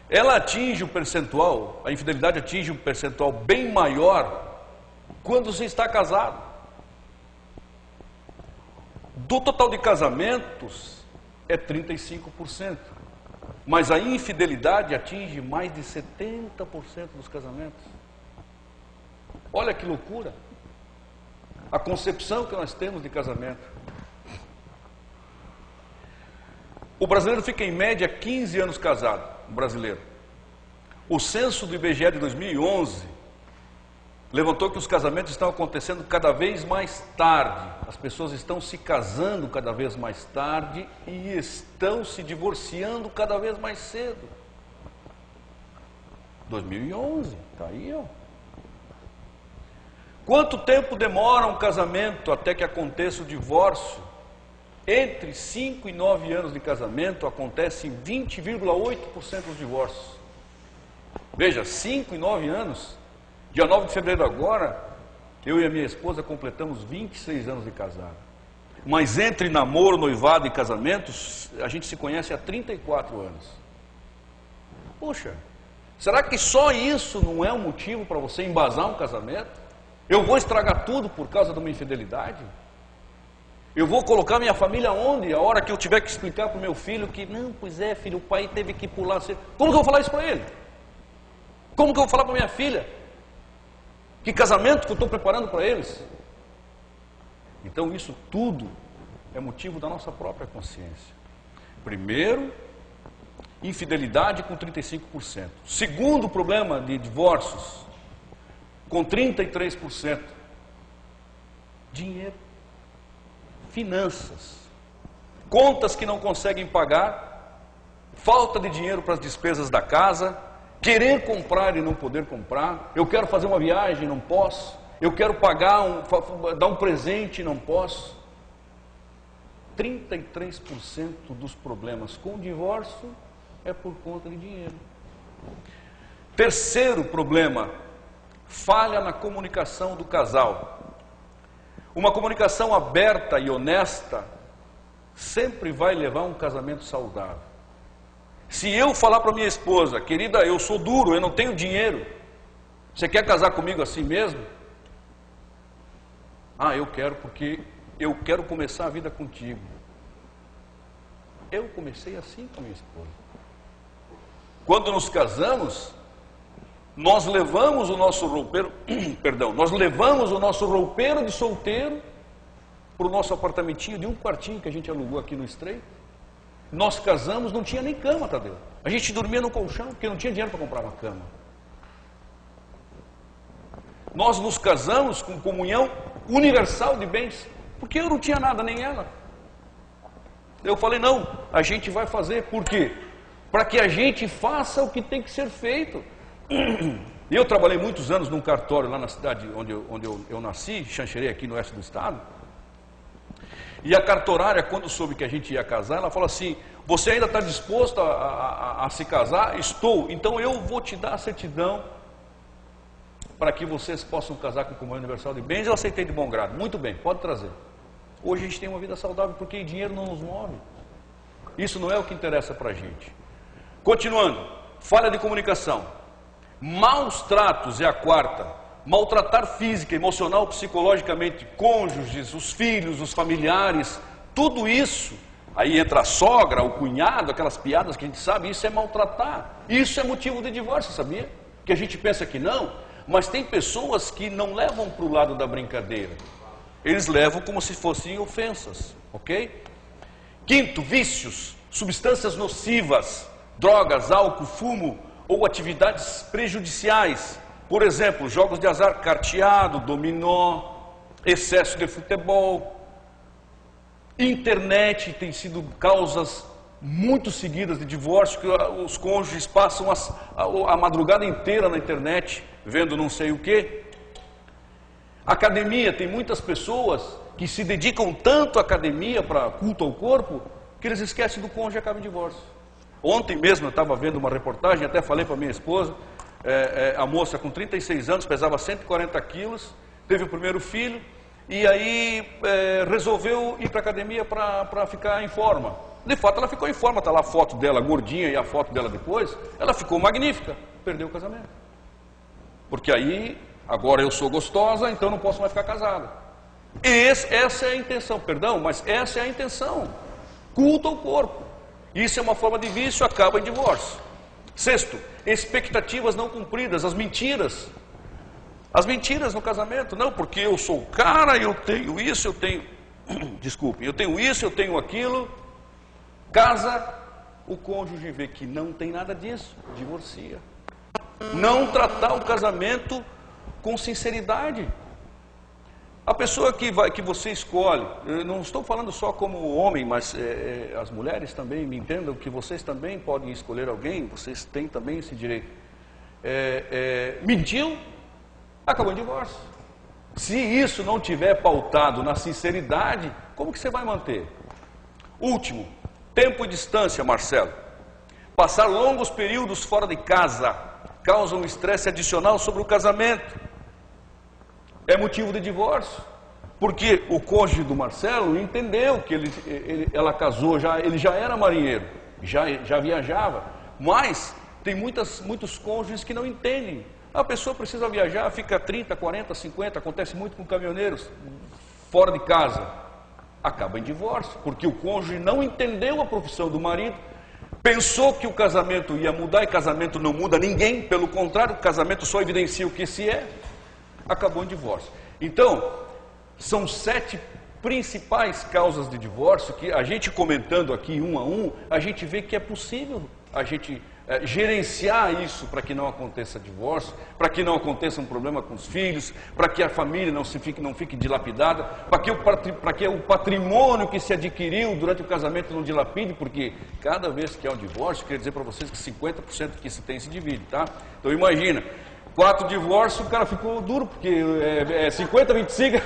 Ela atinge um percentual, a infidelidade atinge um percentual bem maior quando você está casado. Do total de casamentos é 35%, mas a infidelidade atinge mais de 70% dos casamentos. Olha que loucura! A concepção que nós temos de casamento. O brasileiro fica em média 15 anos casado, o brasileiro. O censo do IBGE de 2011 levantou que os casamentos estão acontecendo cada vez mais tarde. As pessoas estão se casando cada vez mais tarde e estão se divorciando cada vez mais cedo. 2011, está aí, ó. Quanto tempo demora um casamento até que aconteça o divórcio? Entre 5 e 9 anos de casamento acontecem 20,8% dos divórcios. Veja, 5 e 9 anos. Dia 9 de fevereiro agora, eu e a minha esposa completamos 26 anos de casado. Mas entre namoro, noivado e casamentos, a gente se conhece há 34 anos. Poxa, será que só isso não é um motivo para você embasar um casamento? Eu vou estragar tudo por causa de uma infidelidade? Eu vou colocar minha família onde? A hora que eu tiver que explicar para o meu filho que, não, pois é, filho, o pai teve que pular. Como que eu vou falar isso para ele? Como que eu vou falar para minha filha? Que casamento que eu estou preparando para eles? Então isso tudo é motivo da nossa própria consciência. Primeiro, infidelidade com 35%. Segundo problema de divórcios, com 33%. Dinheiro. Finanças. Contas que não conseguem pagar. Falta de dinheiro para as despesas da casa. Querer comprar e não poder comprar. Eu quero fazer uma viagem, não posso. Eu quero pagar, dar um presente e não posso. 33% dos problemas com o divórcio é por conta de dinheiro. Terceiro problema, falha na comunicação do casal. Uma comunicação aberta e honesta sempre vai levar a um casamento saudável. Se eu falar para minha esposa, querida, eu sou duro, eu não tenho dinheiro, você quer casar comigo assim mesmo? Ah, eu quero porque eu quero começar a vida contigo. Eu comecei assim com minha esposa. Quando nos casamos, nós levamos o nosso roupeiro, nós levamos o nosso roupeiro de solteiro para o nosso apartamentinho de um quartinho que a gente alugou aqui no Estreito. Nós casamos, não tinha nem cama, Tadeu. A gente dormia no colchão, porque não tinha dinheiro para comprar uma cama. Nós nos casamos com comunhão universal de bens, porque eu não tinha nada, nem ela. Eu falei, não, a gente vai fazer, por quê? Para que a gente faça o que tem que ser feito. Eu trabalhei muitos anos num cartório lá na cidade onde eu nasci, Xanxerê, aqui no oeste do estado. E a cartorária, quando soube que a gente ia casar, ela falou assim, você ainda está disposto a se casar? Estou, então eu vou te dar a certidão para que vocês possam casar com comunhão universal de bens. Eu aceitei de bom grado, muito bem, pode trazer. Hoje a gente tem uma vida saudável porque dinheiro não nos move. Isso não é o que interessa para a gente. Continuando, falha de comunicação. Maus tratos é a quarta. Maltratar física, emocional, psicologicamente, cônjuges, os filhos, os familiares, tudo isso, aí entra a sogra, o cunhado, aquelas piadas que a gente sabe, isso é maltratar. Isso é motivo de divórcio, sabia? Que a gente pensa que não, mas tem pessoas que não levam para o lado da brincadeira. Eles levam como se fossem ofensas, ok? Quinto, vícios, substâncias nocivas, drogas, álcool, fumo ou atividades prejudiciais. Por exemplo, jogos de azar, carteado, dominó, excesso de futebol. Internet tem sido causas muito seguidas de divórcio, que os cônjuges passam a madrugada inteira na internet, vendo não sei o quê. Academia, tem muitas pessoas que se dedicam tanto à academia, para culto ao corpo, que eles esquecem do cônjuge e acabam em divórcio. Ontem mesmo eu estava vendo uma reportagem, até falei para minha esposa, a moça com 36 anos, pesava 140 quilos, teve o primeiro filho, e aí resolveu ir para a academia para ficar em forma. De fato ela ficou em forma, está lá a foto dela gordinha e a foto dela depois, ela ficou magnífica, perdeu o casamento. Porque aí, agora eu sou gostosa, então não posso mais ficar casada. Essa é a intenção, mas essa é a intenção. Culto ao corpo. Isso é uma forma de vício, acaba em divórcio. Sexto, expectativas não cumpridas, as mentiras. As mentiras no casamento, não, porque eu sou o cara, eu tenho isso, eu tenho... Desculpe, eu tenho isso, eu tenho aquilo. Casa, o cônjuge vê que não tem nada disso, divorcia. Não tratar o casamento com sinceridade. A pessoa que você escolhe, eu não estou falando só como homem, mas as mulheres também me entendam que vocês também podem escolher alguém, vocês têm também esse direito. Mentiu, acabou em divórcio. Se isso não tiver pautado na sinceridade, como que você vai manter? Último, tempo e distância, Marcelo. Passar longos períodos fora de casa causa um estresse adicional sobre o casamento. É motivo de divórcio, porque o cônjuge do Marcelo entendeu que ela casou, ele já era marinheiro, já viajava, mas tem muitos cônjuges que não entendem. A pessoa precisa viajar, fica 30, 40, 50, acontece muito com caminhoneiros, fora de casa, acaba em divórcio, porque o cônjuge não entendeu a profissão do marido, pensou que o casamento ia mudar, e casamento não muda ninguém, pelo contrário, o casamento só evidencia o que se é. Acabou em divórcio. Então, são 7 principais causas de divórcio que a gente comentando aqui um a um, a gente vê que é possível a gente gerenciar isso para que não aconteça divórcio, para que não aconteça um problema com os filhos, para que a família não fique dilapidada, para que o patrimônio que se adquiriu durante o casamento não dilapide, porque cada vez que há um divórcio, quer dizer para vocês que 50% que se tem se divide, tá? Então imagina, 4 divórcios, o cara ficou duro, porque 50, 25.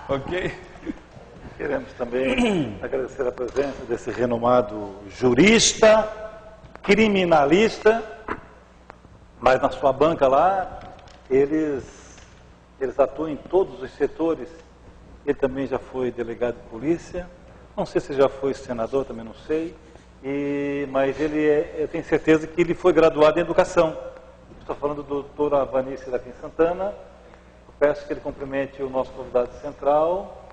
Ok? Queremos também agradecer a presença desse renomado jurista, criminalista, mas na sua banca lá, eles atuam em todos os setores. Ele também já foi delegado de polícia, não sei se já foi senador, também não sei, mas eu tenho certeza que ele foi graduado em educação. Estou falando do doutor Avanice daqui em Santana. Eu peço que ele cumprimente o nosso convidado central,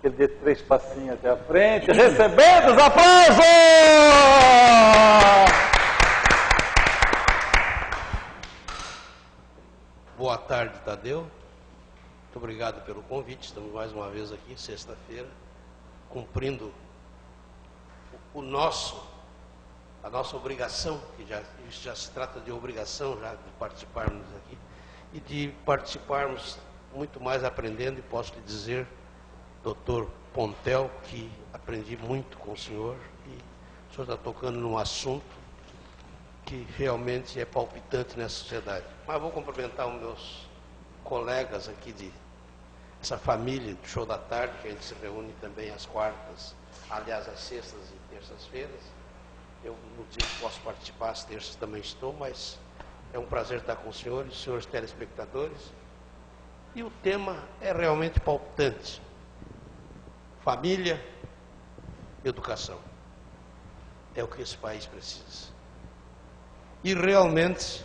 que ele dê 3 passinhos até a frente, recebendo os aplausos! Boa tarde, Tadeu. Muito obrigado pelo convite. Estamos mais uma vez aqui, sexta-feira, cumprindo a nossa obrigação, que já se trata de obrigação já de participarmos aqui, e de participarmos muito mais aprendendo, e posso lhe dizer, doutor Pontel, que aprendi muito com o senhor, e o senhor está tocando num assunto que realmente é palpitante nessa sociedade. Mas vou cumprimentar os meus colegas aqui essa família do Show da Tarde, que a gente se reúne também às quartas, aliás, às sextas e terças-feiras. Eu no dia que posso participar, às terças também estou, mas é um prazer estar com os senhores telespectadores. E o tema é realmente palpitante. Família, educação. É o que esse país precisa. E realmente,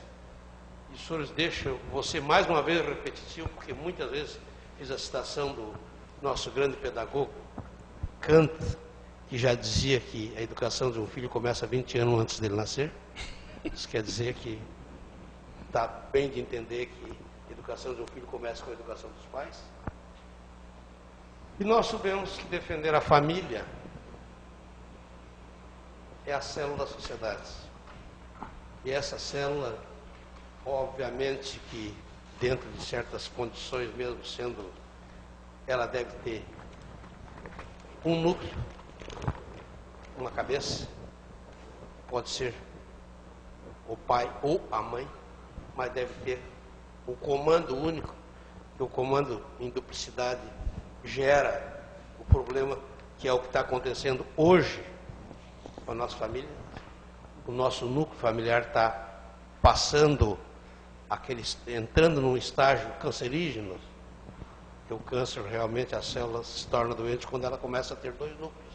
os senhores deixam, você mais uma vez repetitivo, porque muitas vezes fiz a citação do nosso grande pedagogo, Kant, que já dizia que a educação de um filho começa 20 anos antes dele nascer. Isso quer dizer que está bem de entender que a educação de um filho começa com a educação dos pais. E nós sabemos que defender a família é a célula da sociedade. E essa célula, obviamente que dentro de certas condições, mesmo sendo, ela deve ter um núcleo, uma cabeça, pode ser o pai ou a mãe, mas deve ter um comando único, que o comando em duplicidade gera o problema que é o que está acontecendo hoje com a nossa família. O nosso núcleo familiar está passando, entrando num estágio cancerígeno, que o câncer realmente, as células se tornam doentes quando ela começa a ter 2 núcleos.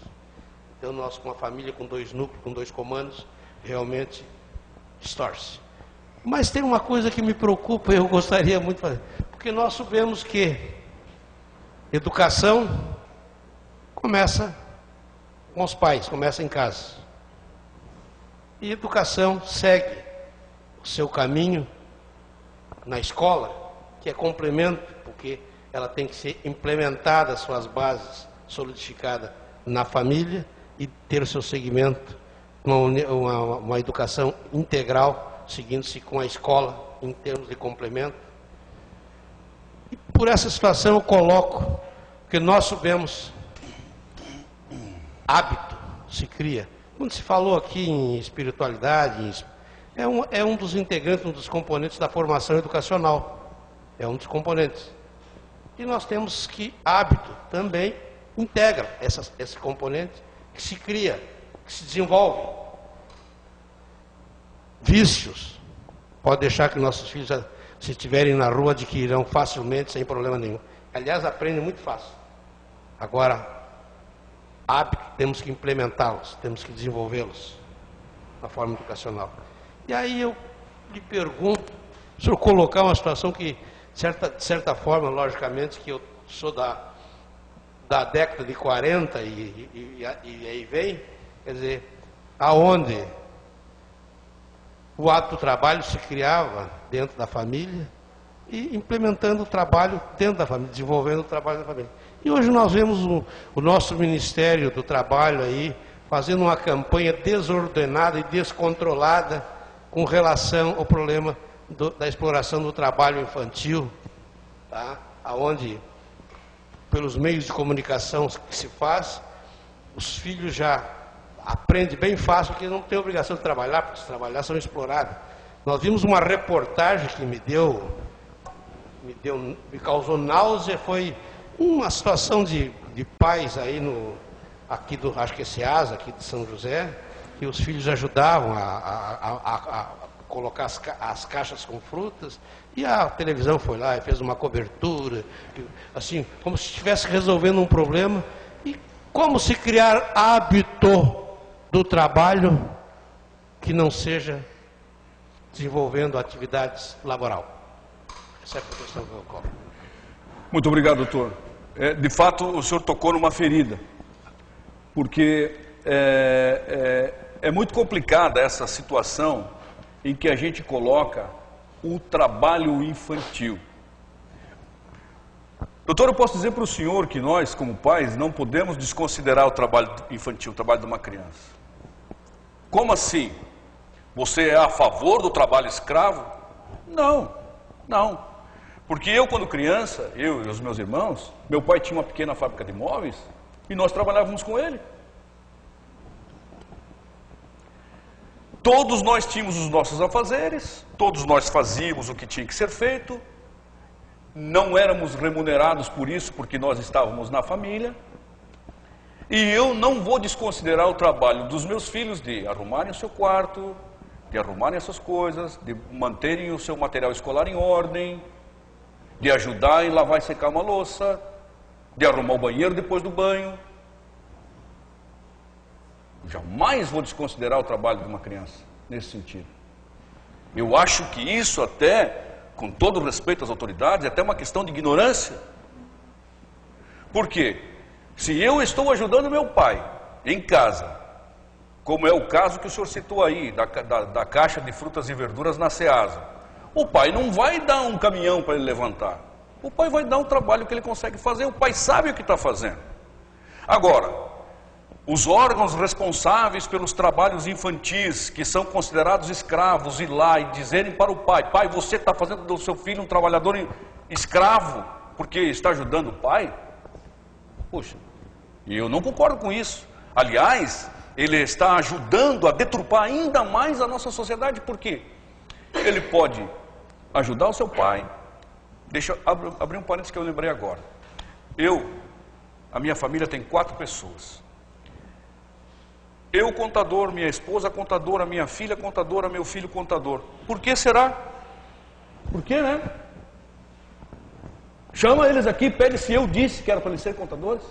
Então nós, com uma família com 2 núcleos, com 2 comandos, realmente distorce. Mas tem uma coisa que me preocupa e eu gostaria muito de fazer, porque nós sabemos que educação começa com os pais, começa em casa. E educação segue o seu caminho na escola, que é complemento, porque ela tem que ser implementada, as suas bases solidificadas na família, e ter o seu segmento, uma educação integral seguindo-se com a escola em termos de complemento. E por essa situação eu coloco que nós sabemos, hábito se cria. Quando se falou aqui em espiritualidade, é um dos integrantes, um dos componentes da formação educacional. É um dos componentes. E nós temos que hábito também integra esse componente que se cria, que se desenvolve. Vícios. Pode deixar que nossos filhos, se estiverem na rua, adquirirão facilmente, sem problema nenhum. Aliás, aprendem muito fácil. Agora, hábitos, temos que implementá-los, temos que desenvolvê-los na forma educacional. E aí eu lhe pergunto, se eu colocar uma situação que, de certa forma, logicamente, que eu sou da década de 40 e aí vem, quer dizer, aonde o ato do trabalho se criava dentro da família e implementando o trabalho dentro da família, desenvolvendo o trabalho da família. E hoje nós vemos o nosso Ministério do Trabalho aí fazendo uma campanha desordenada e descontrolada com relação ao problema da exploração do trabalho infantil, tá? Onde, pelos meios de comunicação que se faz, os filhos já aprendem bem fácil que não tem obrigação de trabalhar, porque se trabalhar são explorados. Nós vimos uma reportagem que me causou náusea, foi uma situação de pais aí aqui acho que é SEASA, aqui de São José, que os filhos ajudavam a colocar as caixas com frutas, e a televisão foi lá e fez uma cobertura, assim, como se estivesse resolvendo um problema, e como se criar hábito do trabalho que não seja desenvolvendo atividades laboral. Essa é a questão que eu coloco. Muito obrigado, doutor. De fato, o senhor tocou numa ferida, porque é muito complicada essa situação em que a gente coloca o trabalho infantil. Doutor, eu posso dizer para o senhor que nós, como pais, não podemos desconsiderar o trabalho infantil, o trabalho de uma criança. Como assim? Você é a favor do trabalho escravo? Não, não. Porque eu, quando criança, eu e os meus irmãos, meu pai tinha uma pequena fábrica de móveis e nós trabalhávamos com ele. Todos nós tínhamos os nossos afazeres, todos nós fazíamos o que tinha que ser feito, não éramos remunerados por isso, porque nós estávamos na família. E eu não vou desconsiderar o trabalho dos meus filhos de arrumarem o seu quarto, de arrumarem essas coisas, de manterem o seu material escolar em ordem, de ajudar em lavar e secar uma louça, de arrumar o banheiro depois do banho. Jamais vou desconsiderar o trabalho de uma criança, nesse sentido. Eu acho que isso até, com todo respeito às autoridades, é até uma questão de ignorância. Por quê? Se eu estou ajudando meu pai em casa, como é o caso que o senhor citou aí, da caixa de frutas e verduras na SEASA, o pai não vai dar um caminhão para ele levantar. O pai vai dar um trabalho que ele consegue fazer, o pai sabe o que está fazendo. Agora, os órgãos responsáveis pelos trabalhos infantis, que são considerados escravos, ir lá e dizerem para o pai: pai, você está fazendo do seu filho um trabalhador escravo, porque está ajudando o pai? Poxa, eu não concordo com isso. Aliás, ele está ajudando a deturpar ainda mais a nossa sociedade, porque ele pode ajudar o seu pai. Deixa eu abrir um parênteses que eu lembrei agora. A minha família tem 4 pessoas. Eu contador, minha esposa contadora, minha filha contadora, meu filho contador. Por que será? Por que, né? Chama eles aqui, pede se eu disse que era para eles serem contadores.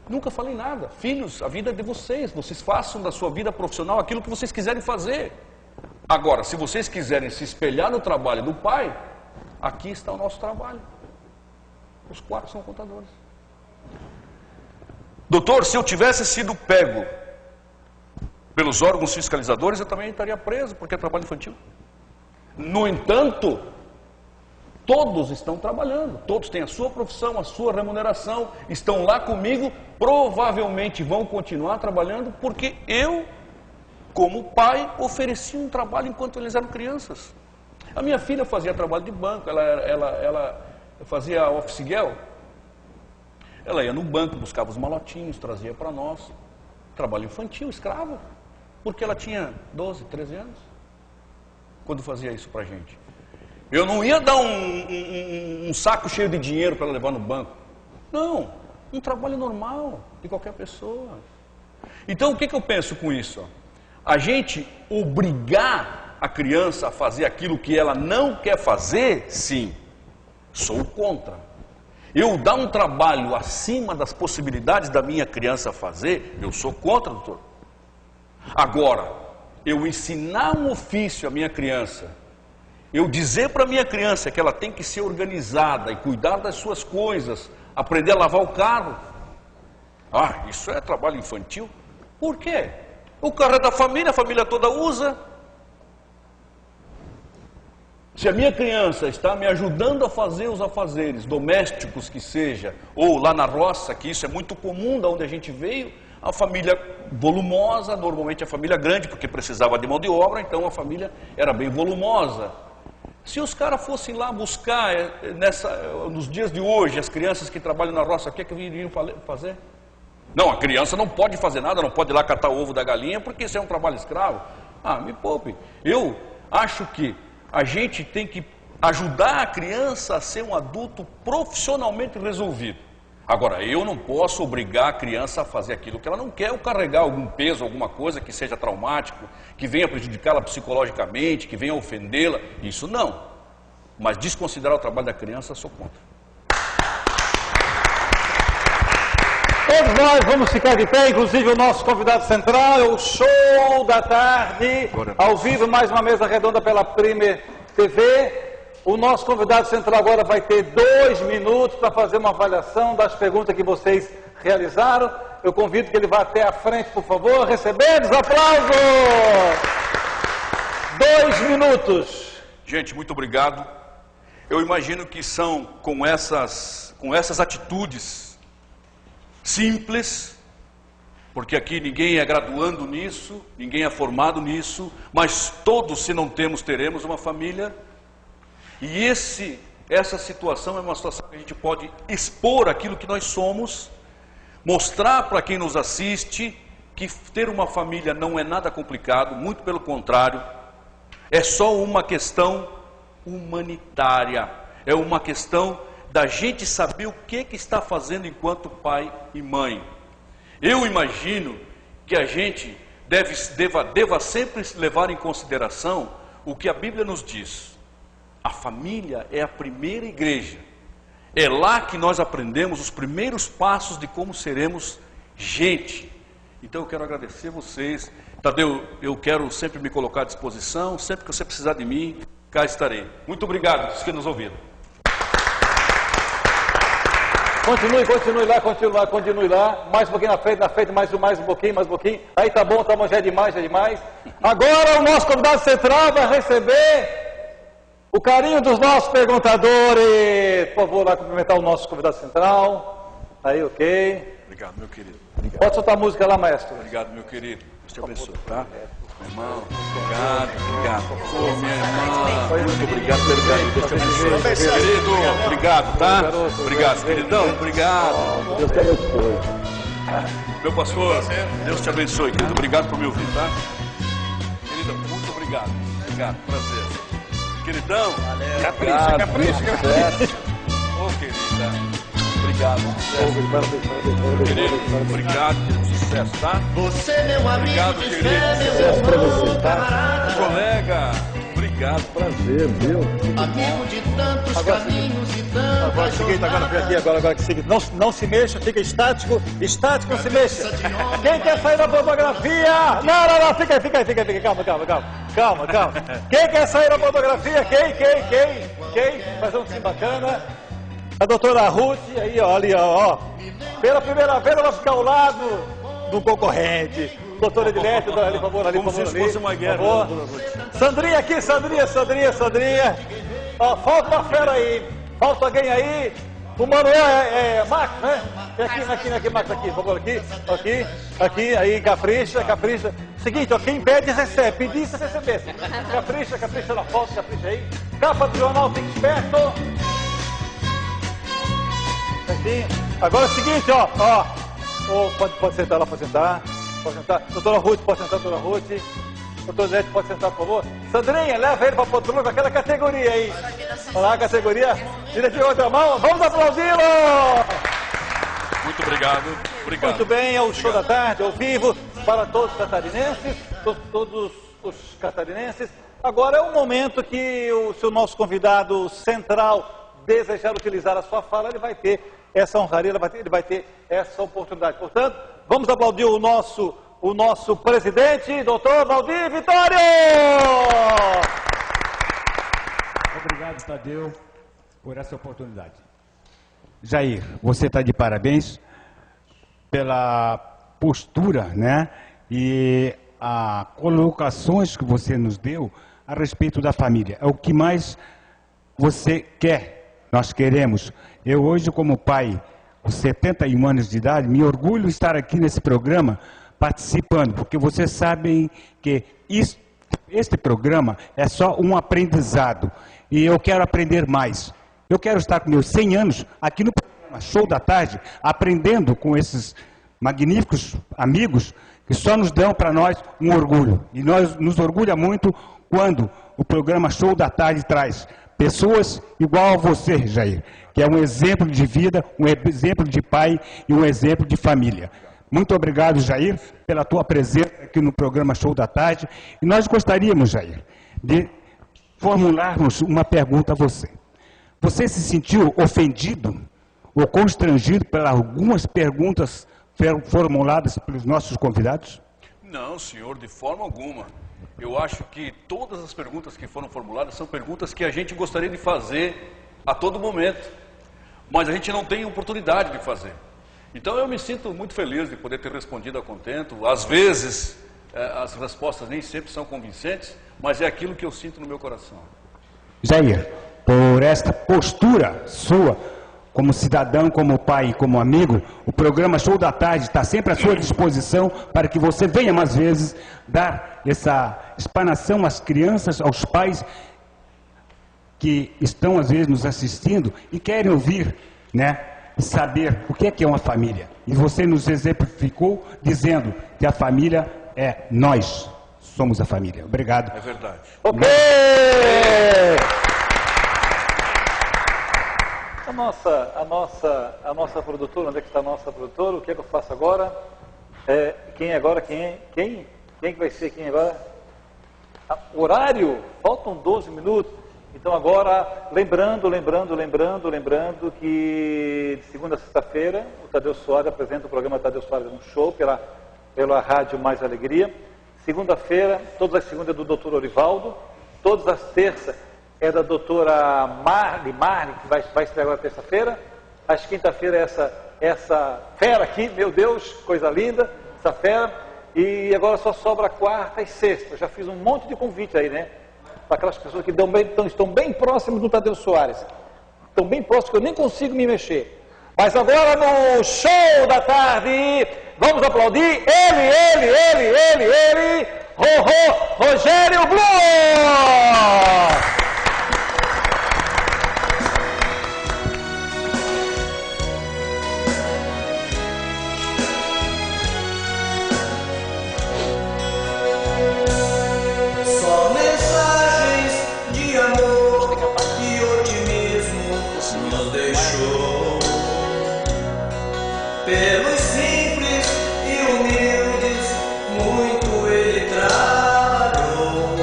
Nunca falei nada. Filhos, a vida é de vocês. Vocês façam da sua vida profissional aquilo que vocês quiserem fazer. Agora, se vocês quiserem se espelhar no trabalho do pai, aqui está o nosso trabalho. Os 4 são contadores. Doutor, se eu tivesse sido pego pelos órgãos fiscalizadores, eu também estaria preso, porque é trabalho infantil. No entanto, todos estão trabalhando, todos têm a sua profissão, a sua remuneração, estão lá comigo, provavelmente vão continuar trabalhando, porque eu como pai, oferecia um trabalho enquanto eles eram crianças. A minha filha fazia trabalho de banco, ela fazia office girl. Ela ia no banco, buscava os malotinhos, trazia para nós. Trabalho infantil, escravo. Porque ela tinha 12, 13 anos. Quando fazia isso para a gente. Eu não ia dar um saco cheio de dinheiro para levar no banco. Não, um trabalho normal de qualquer pessoa. Então o que eu penso com isso? A gente obrigar a criança a fazer aquilo que ela não quer fazer, sim, sou contra. Eu dar um trabalho acima das possibilidades da minha criança fazer, eu sou contra, doutor. Agora, eu ensinar um ofício à minha criança, eu dizer para a minha criança que ela tem que ser organizada e cuidar das suas coisas, aprender a lavar o carro. Ah, isso é trabalho infantil? Por quê? O carro é da família, a família toda usa. Se a minha criança está me ajudando a fazer os afazeres domésticos que seja, ou lá na roça, que isso é muito comum da onde a gente veio, a família volumosa, normalmente a família grande, porque precisava de mão de obra, então a família era bem volumosa. Se os caras fossem lá buscar, nos dias de hoje, as crianças que trabalham na roça, o que é que iriam fazer? Não, a criança não pode fazer nada, não pode ir lá catar o ovo da galinha, porque isso é um trabalho escravo. Ah, me poupe. Eu acho que a gente tem que ajudar a criança a ser um adulto profissionalmente resolvido. Agora, eu não posso obrigar a criança a fazer aquilo que ela não quer, ou carregar algum peso, alguma coisa que seja traumático, que venha prejudicá-la psicologicamente, que venha ofendê-la. Isso não. Mas desconsiderar o trabalho da criança, sou contra. Todos nós vamos ficar de pé, inclusive o nosso convidado central, é o Show da Tarde, ao vivo, mais uma mesa redonda pela Premier TV. O nosso convidado central agora vai ter 2 minutos para fazer uma avaliação das perguntas que vocês realizaram. Eu convido que ele vá até a frente, por favor, recebendo os aplausos. 2 minutos. Gente, muito obrigado. Eu imagino que são com essas atitudes simples, porque aqui ninguém é graduando nisso, ninguém é formado nisso, mas todos, se não temos, teremos uma família. E essa situação é uma situação que a gente pode expor aquilo que nós somos, mostrar para quem nos assiste que ter uma família não é nada complicado, muito pelo contrário, é só uma questão humanitária, é uma questão da gente saber o que está fazendo enquanto pai e mãe. Eu imagino que a gente deva sempre levar em consideração o que a Bíblia nos diz. A família é a primeira igreja. É lá que nós aprendemos os primeiros passos de como seremos gente. Então eu quero agradecer vocês. Tadeu, eu quero sempre me colocar à disposição. Sempre que você precisar de mim, cá estarei. Muito obrigado, os que nos ouviram. Continue lá. Mais um pouquinho na frente, mais um pouquinho. Aí tá bom, já é demais. Agora o nosso convidado central vai receber o carinho dos nossos perguntadores. Por favor, lá cumprimentar o nosso convidado central. Aí, ok. Obrigado, meu querido. Pode soltar a música lá, maestro. Obrigado, meu querido. Deus te abençoe, tá? Meu irmão, obrigado. Ô, minha irmã, muito obrigado pelo carinho. Deus te abençoe. Querido, obrigado, tá? Obrigado, queridão, obrigado. Deus te abençoe. Meu pastor, Deus te abençoe, querido. Obrigado por me ouvir, tá? Querida, muito obrigado. Obrigado, prazer. Queridão, capricha. Ô, querida. Obrigado, querido, obrigado pelo sucesso, tá? Você, meu amigo, obrigado, querido. Colega, obrigado, prazer, viu? Amigo de tantos caminhos e tantas Agora, seguinte, agora que seguinte, não se mexa, fica estático, não se mexa. Quem quer sair da fotografia? Não, fica aí, calma. Quem quer sair da fotografia? Quem? Fazer um sim bacana. A doutora Ruth, aí, ó, ali, ó. Pela primeira vez ela vai ficar ao lado do concorrente. Doutora Edilete, ali, por favor, ali, como por favor. se fosse uma guerra, doutora Ruth. Sandrinha aqui, Sandrinha. Ó, falta uma fera aí. Falta alguém aí. O Manuel é Marcos, né? aqui, Max, aqui, por favor, aqui, aí, capricha. Seguinte, ó, quem pede, recebe, pedir, se recebesse. Capricha na foto, capricha aí. Capa do jornal, fique esperto. Certinho. Agora é o seguinte, ó. Pode sentar lá, pode sentar. Doutora Ruth, pode sentar, doutora Ruth. Doutor Zé, pode sentar, por favor. Sandrinha, leva ele para a poltrona com aquela categoria aí. Olha lá a categoria. Tira de outra mão. Vamos aplaudi-lo! Muito obrigado. Muito bem, é o Show da Tarde, ao vivo, para todos os catarinenses, todos os catarinenses. Agora é o momento que se o nosso convidado central desejar utilizar a sua fala, ele vai ter essa honraria, ele vai ter essa oportunidade. Portanto, vamos aplaudir o nosso presidente, doutor Valdir Vitório! Obrigado, Tadeu, por essa oportunidade. Jair, você está de parabéns pela postura, né? E as colocações que você nos deu a respeito da família. É o que mais você quer, nós queremos. Eu hoje, como pai, com 71 anos de idade, me orgulho de estar aqui nesse programa participando, porque vocês sabem que este programa é só um aprendizado e eu quero aprender mais. Eu quero estar com meus 100 anos aqui no programa Show da Tarde, aprendendo com esses magníficos amigos que só nos dão para nós um orgulho. E nos orgulha muito quando o programa Show da Tarde traz pessoas igual a você, Jair, que é um exemplo de vida, um exemplo de pai e um exemplo de família. Muito obrigado, Jair, pela tua presença aqui no programa Show da Tarde. E nós gostaríamos, Jair, de formularmos uma pergunta a você. Você se sentiu ofendido ou constrangido por algumas perguntas formuladas pelos nossos convidados? Não, senhor, de forma alguma. Eu acho que todas as perguntas que foram formuladas são perguntas que a gente gostaria de fazer a todo momento, mas a gente não tem oportunidade de fazer. Então eu me sinto muito feliz de poder ter respondido a contento. Às vezes as respostas nem sempre são convincentes, mas é aquilo que eu sinto no meu coração. Jair, por esta postura sua, como cidadão, como pai, como amigo, o programa Show da Tarde está sempre à sua disposição para que você venha mais vezes dar essa explanação às crianças, aos pais que estão às vezes nos assistindo e querem ouvir, né, saber o que é uma família. E você nos exemplificou dizendo que a família é nós, somos a família. Obrigado. É verdade. Ok! A nossa produtora, onde é que está a nossa produtora? O que é que eu faço agora? Quem agora? Quem que vai ser quem agora? Horário? Faltam 12 minutos. Então agora, lembrando que de segunda a sexta-feira, o Tadeu Soares apresenta o programa Tadeu Soares no Show, pela Rádio Mais Alegria. Segunda-feira, todas as segundas é do Dr. Orivaldo, todas as terças é da doutora Marli, que vai estrear agora terça-feira. Às quinta-feira essa fera aqui, meu Deus, coisa linda, essa fera. E agora só sobra quarta e sexta. Eu já fiz um monte de convite aí, né? Para aquelas pessoas que estão bem próximas do Tadeu Soares. Estão bem próximos que eu nem consigo me mexer. Mas agora no Show da Tarde, vamos aplaudir ele, Rogério Blum! Pelos simples e humildes, muito ele trabalhou.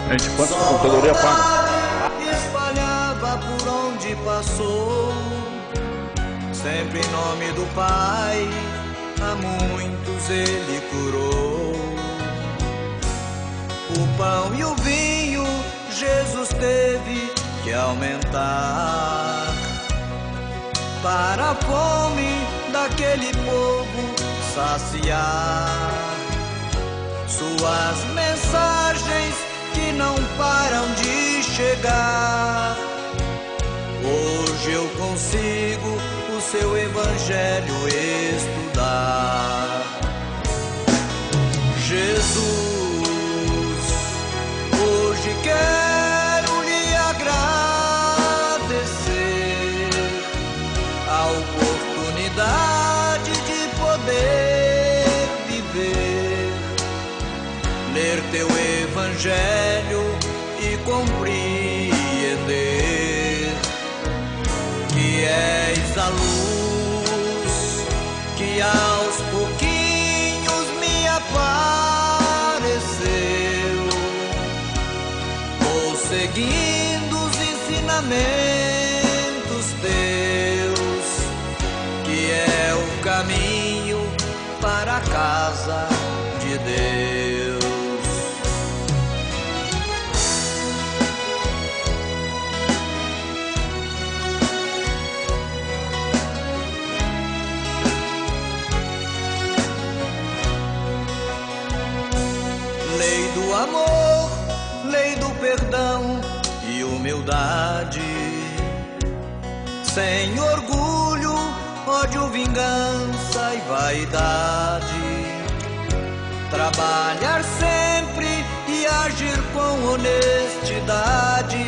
Gente, quanto computadoria paga? Espalhava por onde passou, sempre em nome do Pai, a muitos ele curou. O pão e o vinho Jesus teve que aumentar, para a fome daquele povo saciar. Suas mensagens que não param de chegar. Hoje eu consigo o seu Evangelho estudar. Jesus, hoje quero lhe agradecer a oportunidade de poder viver, ler teu Evangelho e compreender que és a luz que aos pouquinhos me apareceu. Vou seguindo os ensinamentos teus, que é o caminho para a casa de Deus. Lei do amor, lei do perdão e humildade, sem orgulho, ódio, vingança e vaidade. Trabalhar sempre e agir com honestidade.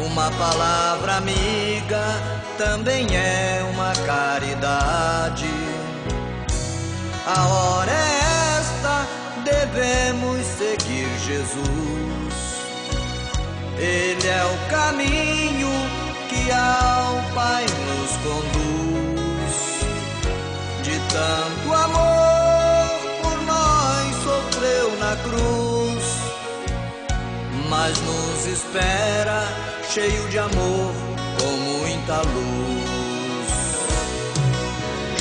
Uma palavra amiga também é uma caridade. A hora é esta, devemos seguir Jesus. Ele é o caminho que ao Pai nos conduz. De tanto amor por nós sofreu na cruz, mas nos espera cheio de amor com muita luz.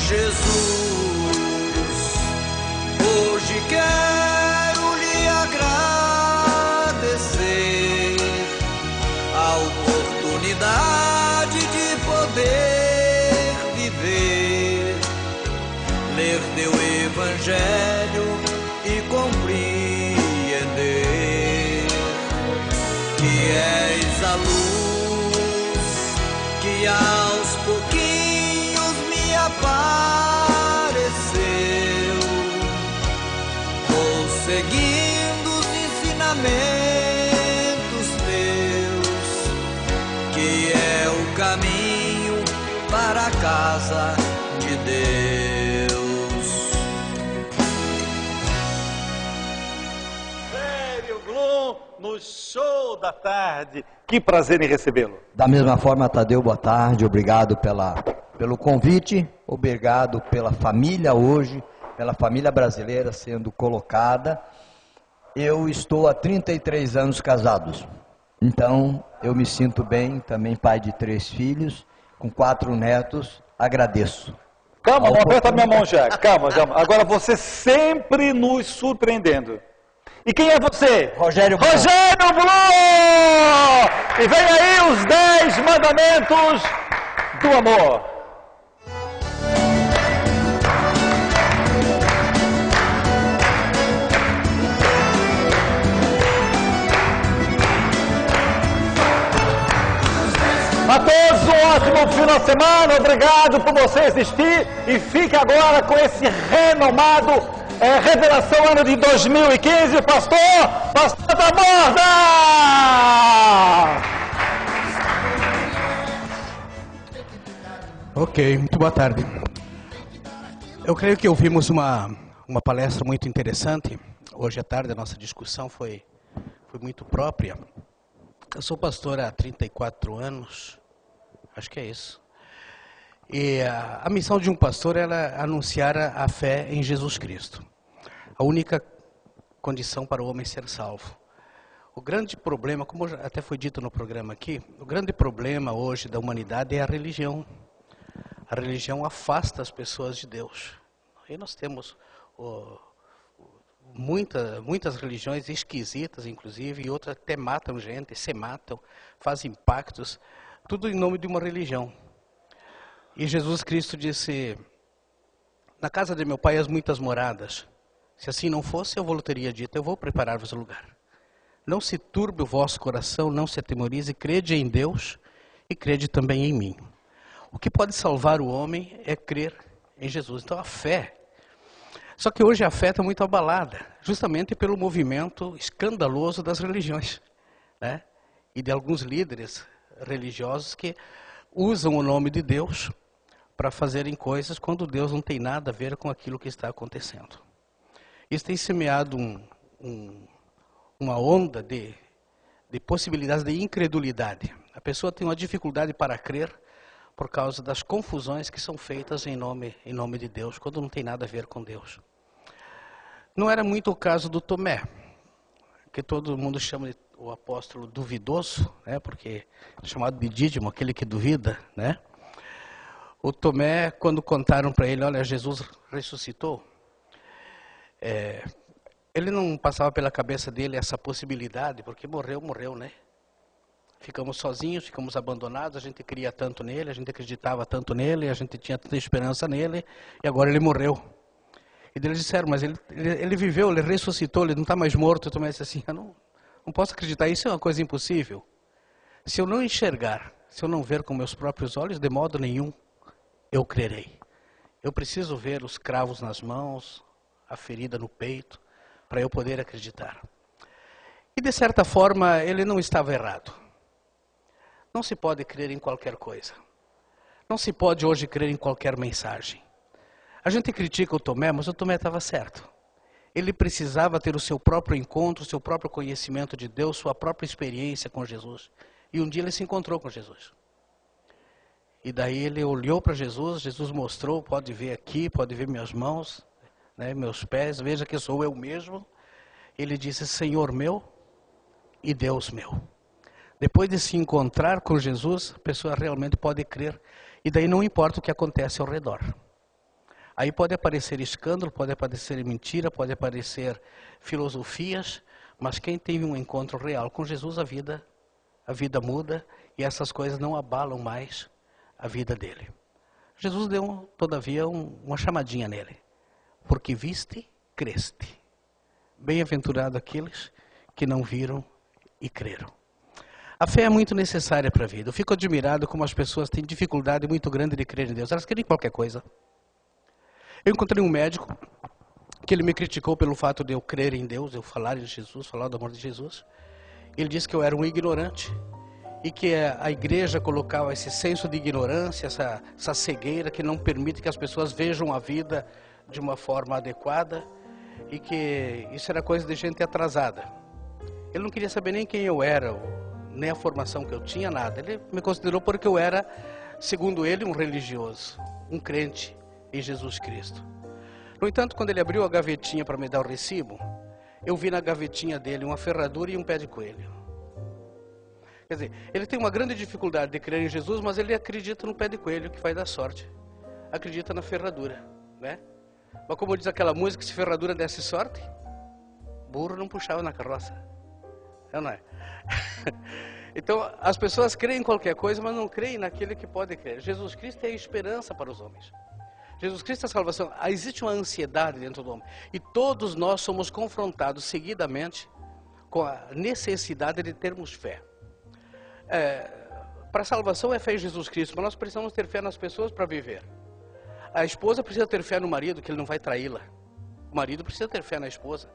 Jesus, hoje quero lhe agradecer a oportunidade de poder viver, ler teu Evangelho e compreender que és a luz que aos pouquinhos me apareceu. Vou seguindo os ensinamentos teus, que é o caminho para a casa de Deus. Sério Glum no show da tarde. Que prazer em recebê-lo. Da mesma forma, Tadeu, boa tarde, obrigado pelo convite, obrigado pela família hoje, pela família brasileira sendo colocada. Eu estou há 33 anos casados, então eu me sinto bem, também pai de 3 filhos, com 4 netos, agradeço. Calma, não aperta minha mão já, calma. Agora você sempre nos surpreendendo. E quem é você? Rogério Blum. Rogério Blum! E vem aí os 10 mandamentos do amor. A todos um ótimo final de semana, obrigado por você existir e fique agora com esse renomado Revelação ano de 2015, pastor da borda! Ok, muito boa tarde. Eu creio que ouvimos uma palestra muito interessante. Hoje à tarde a nossa discussão foi muito própria. Eu sou pastor há 34 anos, acho que é isso. E a missão de um pastor é anunciar a fé em Jesus Cristo. A única condição para o homem ser salvo. O grande problema, como até foi dito no programa aqui, o grande problema hoje da humanidade é a religião. A religião afasta as pessoas de Deus. E nós temos muitas religiões esquisitas, inclusive, e outras até matam gente, se matam, fazem pactos, tudo em nome de uma religião. E Jesus Cristo disse, na casa de meu pai há muitas moradas. Se assim não fosse, eu vos teria dito, eu vou preparar-vos lugar. Não se turbe o vosso coração, não se atemorize, crede em Deus e crede também em mim. O que pode salvar o homem é crer em Jesus. Então a fé. Só que hoje a fé está muito abalada, justamente pelo movimento escandaloso das religiões, né? E de alguns líderes religiosos que usam o nome de Deus para fazerem coisas quando Deus não tem nada a ver com aquilo que está acontecendo. Isso tem semeado uma onda de possibilidades de incredulidade. A pessoa tem uma dificuldade para crer por causa das confusões que são feitas em nome de Deus, quando não tem nada a ver com Deus. Não era muito o caso do Tomé, que todo mundo chama de o apóstolo duvidoso, né? Porque é chamado de Dídimo, aquele que duvida, né? O Tomé, quando contaram para ele, olha, Jesus ressuscitou, ele não passava pela cabeça dele essa possibilidade, porque morreu, né? Ficamos sozinhos, ficamos abandonados, a gente cria tanto nele, a gente acreditava tanto nele, a gente tinha tanta esperança nele, e agora ele morreu. E eles disseram, mas ele viveu, ele ressuscitou, ele não está mais morto. Eu também disse assim, eu não posso acreditar, isso é uma coisa impossível. Se eu não enxergar, se eu não ver com meus próprios olhos, de modo nenhum eu crerei. Eu preciso ver os cravos nas mãos, a ferida no peito, para eu poder acreditar. E de certa forma ele não estava errado. Não se pode crer em qualquer coisa. Não se pode hoje crer em qualquer mensagem. A gente critica o Tomé, mas o Tomé estava certo. Ele precisava ter o seu próprio encontro, o seu próprio conhecimento de Deus, sua própria experiência com Jesus. E um dia ele se encontrou com Jesus. E daí ele olhou para Jesus, Jesus mostrou, pode ver aqui, pode ver minhas mãos, né, meus pés, veja que sou eu mesmo. Ele disse, Senhor meu e Deus meu. Depois de se encontrar com Jesus, a pessoa realmente pode crer. E daí não importa o que acontece ao redor. Aí pode aparecer escândalo, pode aparecer mentira, pode aparecer filosofias, mas quem teve um encontro real com Jesus, a vida muda e essas coisas não abalam mais a vida dele. Jesus deu, todavia, uma chamadinha nele. Porque viste, creste. Bem-aventurado aqueles que não viram e creram. A fé é muito necessária para a vida. Eu fico admirado como as pessoas têm dificuldade muito grande de crer em Deus. Elas querem qualquer coisa. Eu encontrei um médico que ele me criticou pelo fato de eu crer em Deus, eu falar em Jesus, falar do amor de Jesus. Ele disse que eu era um ignorante e que a igreja colocava esse senso de ignorância, essa cegueira que não permite que as pessoas vejam a vida de uma forma adequada e que isso era coisa de gente atrasada. Ele não queria saber nem quem eu era, nem a formação que eu tinha, nada. Ele me considerou porque eu era, segundo ele, um religioso, um crente em Jesus Cristo. No entanto, quando ele abriu a gavetinha para me dar o recibo, eu vi na gavetinha dele uma ferradura e um pé de coelho. Quer dizer, ele tem uma grande dificuldade de crer em Jesus, mas ele acredita no pé de coelho que vai dar sorte. Acredita na ferradura, né? Mas como diz aquela música, se ferradura desse sorte, burro não puxava na carroça. É, não é? Então, as pessoas creem em qualquer coisa, mas não creem naquele que pode crer. Jesus Cristo é a esperança para os homens. Jesus Cristo é a salvação. Existe uma ansiedade dentro do homem. E todos nós somos confrontados seguidamente com a necessidade de termos fé. Para a salvação é fé em Jesus Cristo, mas nós precisamos ter fé nas pessoas para viver. A esposa precisa ter fé no marido, que ele não vai traí-la. O marido precisa ter fé na esposa.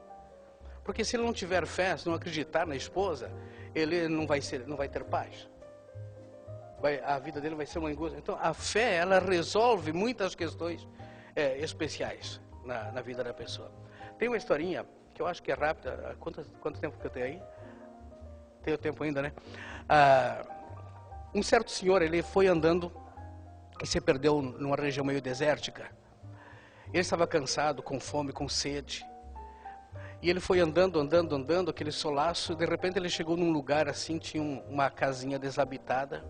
Porque se ele não tiver fé, se não acreditar na esposa, ele não vai ter paz. A vida dele vai ser uma angústia. Então, a fé, ela resolve muitas questões especiais na vida da pessoa. Tem uma historinha que eu acho que é rápida. Quanto tempo que eu tenho aí? Tenho tempo ainda, né? Um certo senhor, ele foi andando e se perdeu numa região meio desértica. Ele estava cansado, com fome, com sede. E ele foi andando, aquele solaço, e de repente ele chegou num lugar assim, tinha uma casinha desabitada.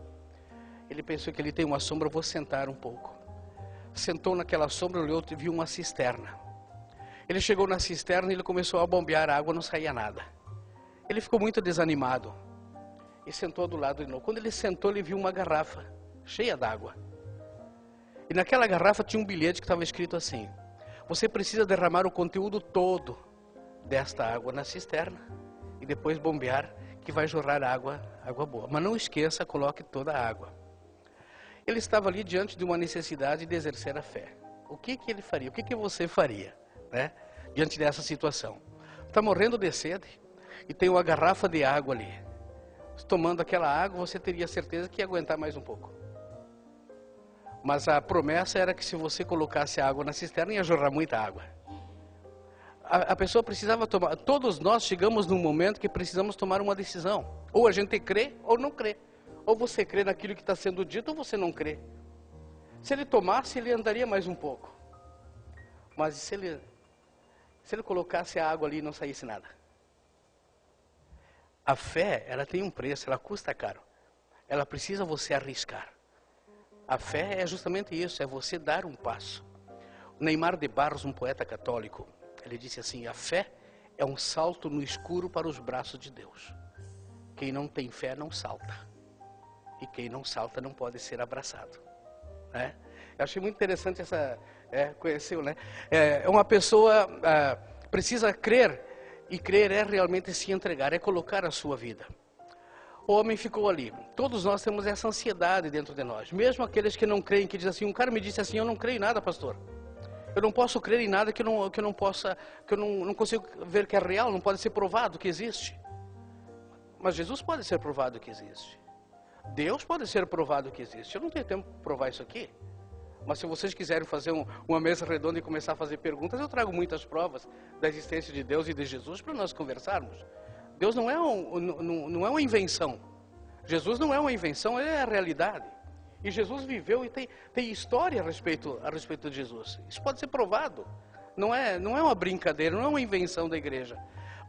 Ele pensou que ele tem uma sombra, vou sentar um pouco. Sentou naquela sombra, olhou e viu uma cisterna. Ele chegou na cisterna e ele começou a bombear a água, não saía nada. Ele ficou muito desanimado e sentou do lado de novo. Quando ele sentou, ele viu uma garrafa cheia d'água. E naquela garrafa tinha um bilhete que estava escrito assim: você precisa derramar o conteúdo todo desta água na cisterna e depois bombear, que vai jorrar água boa. Mas não esqueça, coloque toda a água. Ele estava ali diante de uma necessidade de exercer a fé. O que ele faria? O que você faria, né? Diante dessa situação? Está morrendo de sede e tem uma garrafa de água ali. Tomando aquela água, você teria certeza que ia aguentar mais um pouco. Mas a promessa era que se você colocasse a água na cisterna, ia jorrar muita água. A pessoa precisava tomar... Todos nós chegamos num momento que precisamos tomar uma decisão. Ou a gente crê ou não crê. Ou você crê naquilo que está sendo dito ou você não crê. Se ele tomasse, ele andaria mais um pouco. Mas se ele colocasse a água ali e não saísse nada? A fé, ela tem um preço, ela custa caro. Ela precisa você arriscar. A fé é justamente isso, é você dar um passo. O Neymar de Barros, um poeta católico, ele disse assim: a fé é um salto no escuro para os braços de Deus. Quem não tem fé não salta. E quem não salta não pode ser abraçado. Né? Eu achei muito interessante essa... conheceu, né? Uma pessoa precisa crer, e crer é realmente se entregar, é colocar a sua vida. O homem ficou ali. Todos nós temos essa ansiedade dentro de nós. Mesmo aqueles que não creem, que dizem assim, um cara me disse assim, eu não creio em nada, pastor. Eu não posso crer em nada que eu não consigo ver que é real, não pode ser provado que existe. Mas Jesus pode ser provado que existe. Deus pode ser provado que existe. Eu não tenho tempo para provar isso aqui. Mas se vocês quiserem fazer uma mesa redonda e começar a fazer perguntas, eu trago muitas provas da existência de Deus e de Jesus para nós conversarmos. Deus não é uma invenção. Jesus não é uma invenção, ele é a realidade. E Jesus viveu e tem história a respeito de Jesus. Isso pode ser provado. Não é uma brincadeira, não é uma invenção da igreja.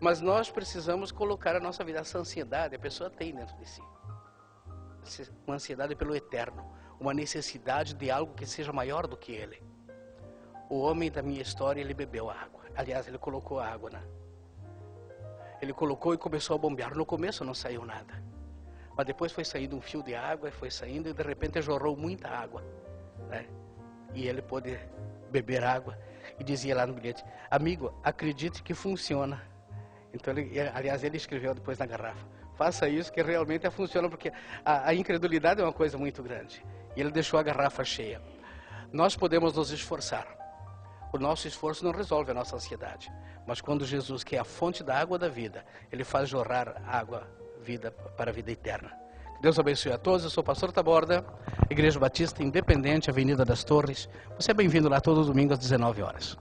Mas nós precisamos colocar a nossa vida, essa ansiedade, a pessoa tem dentro de si. Uma ansiedade pelo eterno. Uma necessidade de algo que seja maior do que ele. O homem da minha história, ele bebeu a água. Aliás, ele colocou a água, né? Ele colocou e começou a bombear. No começo não saiu nada. Mas depois foi saindo um fio de água, foi saindo e de repente jorrou muita água. Né? E ele pôde beber água. E dizia lá no bilhete, amigo, acredite que funciona. Então, aliás, ele escreveu depois na garrafa. Faça isso que realmente funciona, porque a incredulidade é uma coisa muito grande. E ele deixou a garrafa cheia. Nós podemos nos esforçar. O nosso esforço não resolve a nossa ansiedade. Mas quando Jesus, que é a fonte da água da vida, ele faz jorrar água, vida para a vida eterna. Que Deus abençoe a todos. Eu sou o pastor Taborda, Igreja Batista Independente, Avenida das Torres. Você é bem-vindo lá todo domingo às 19 horas.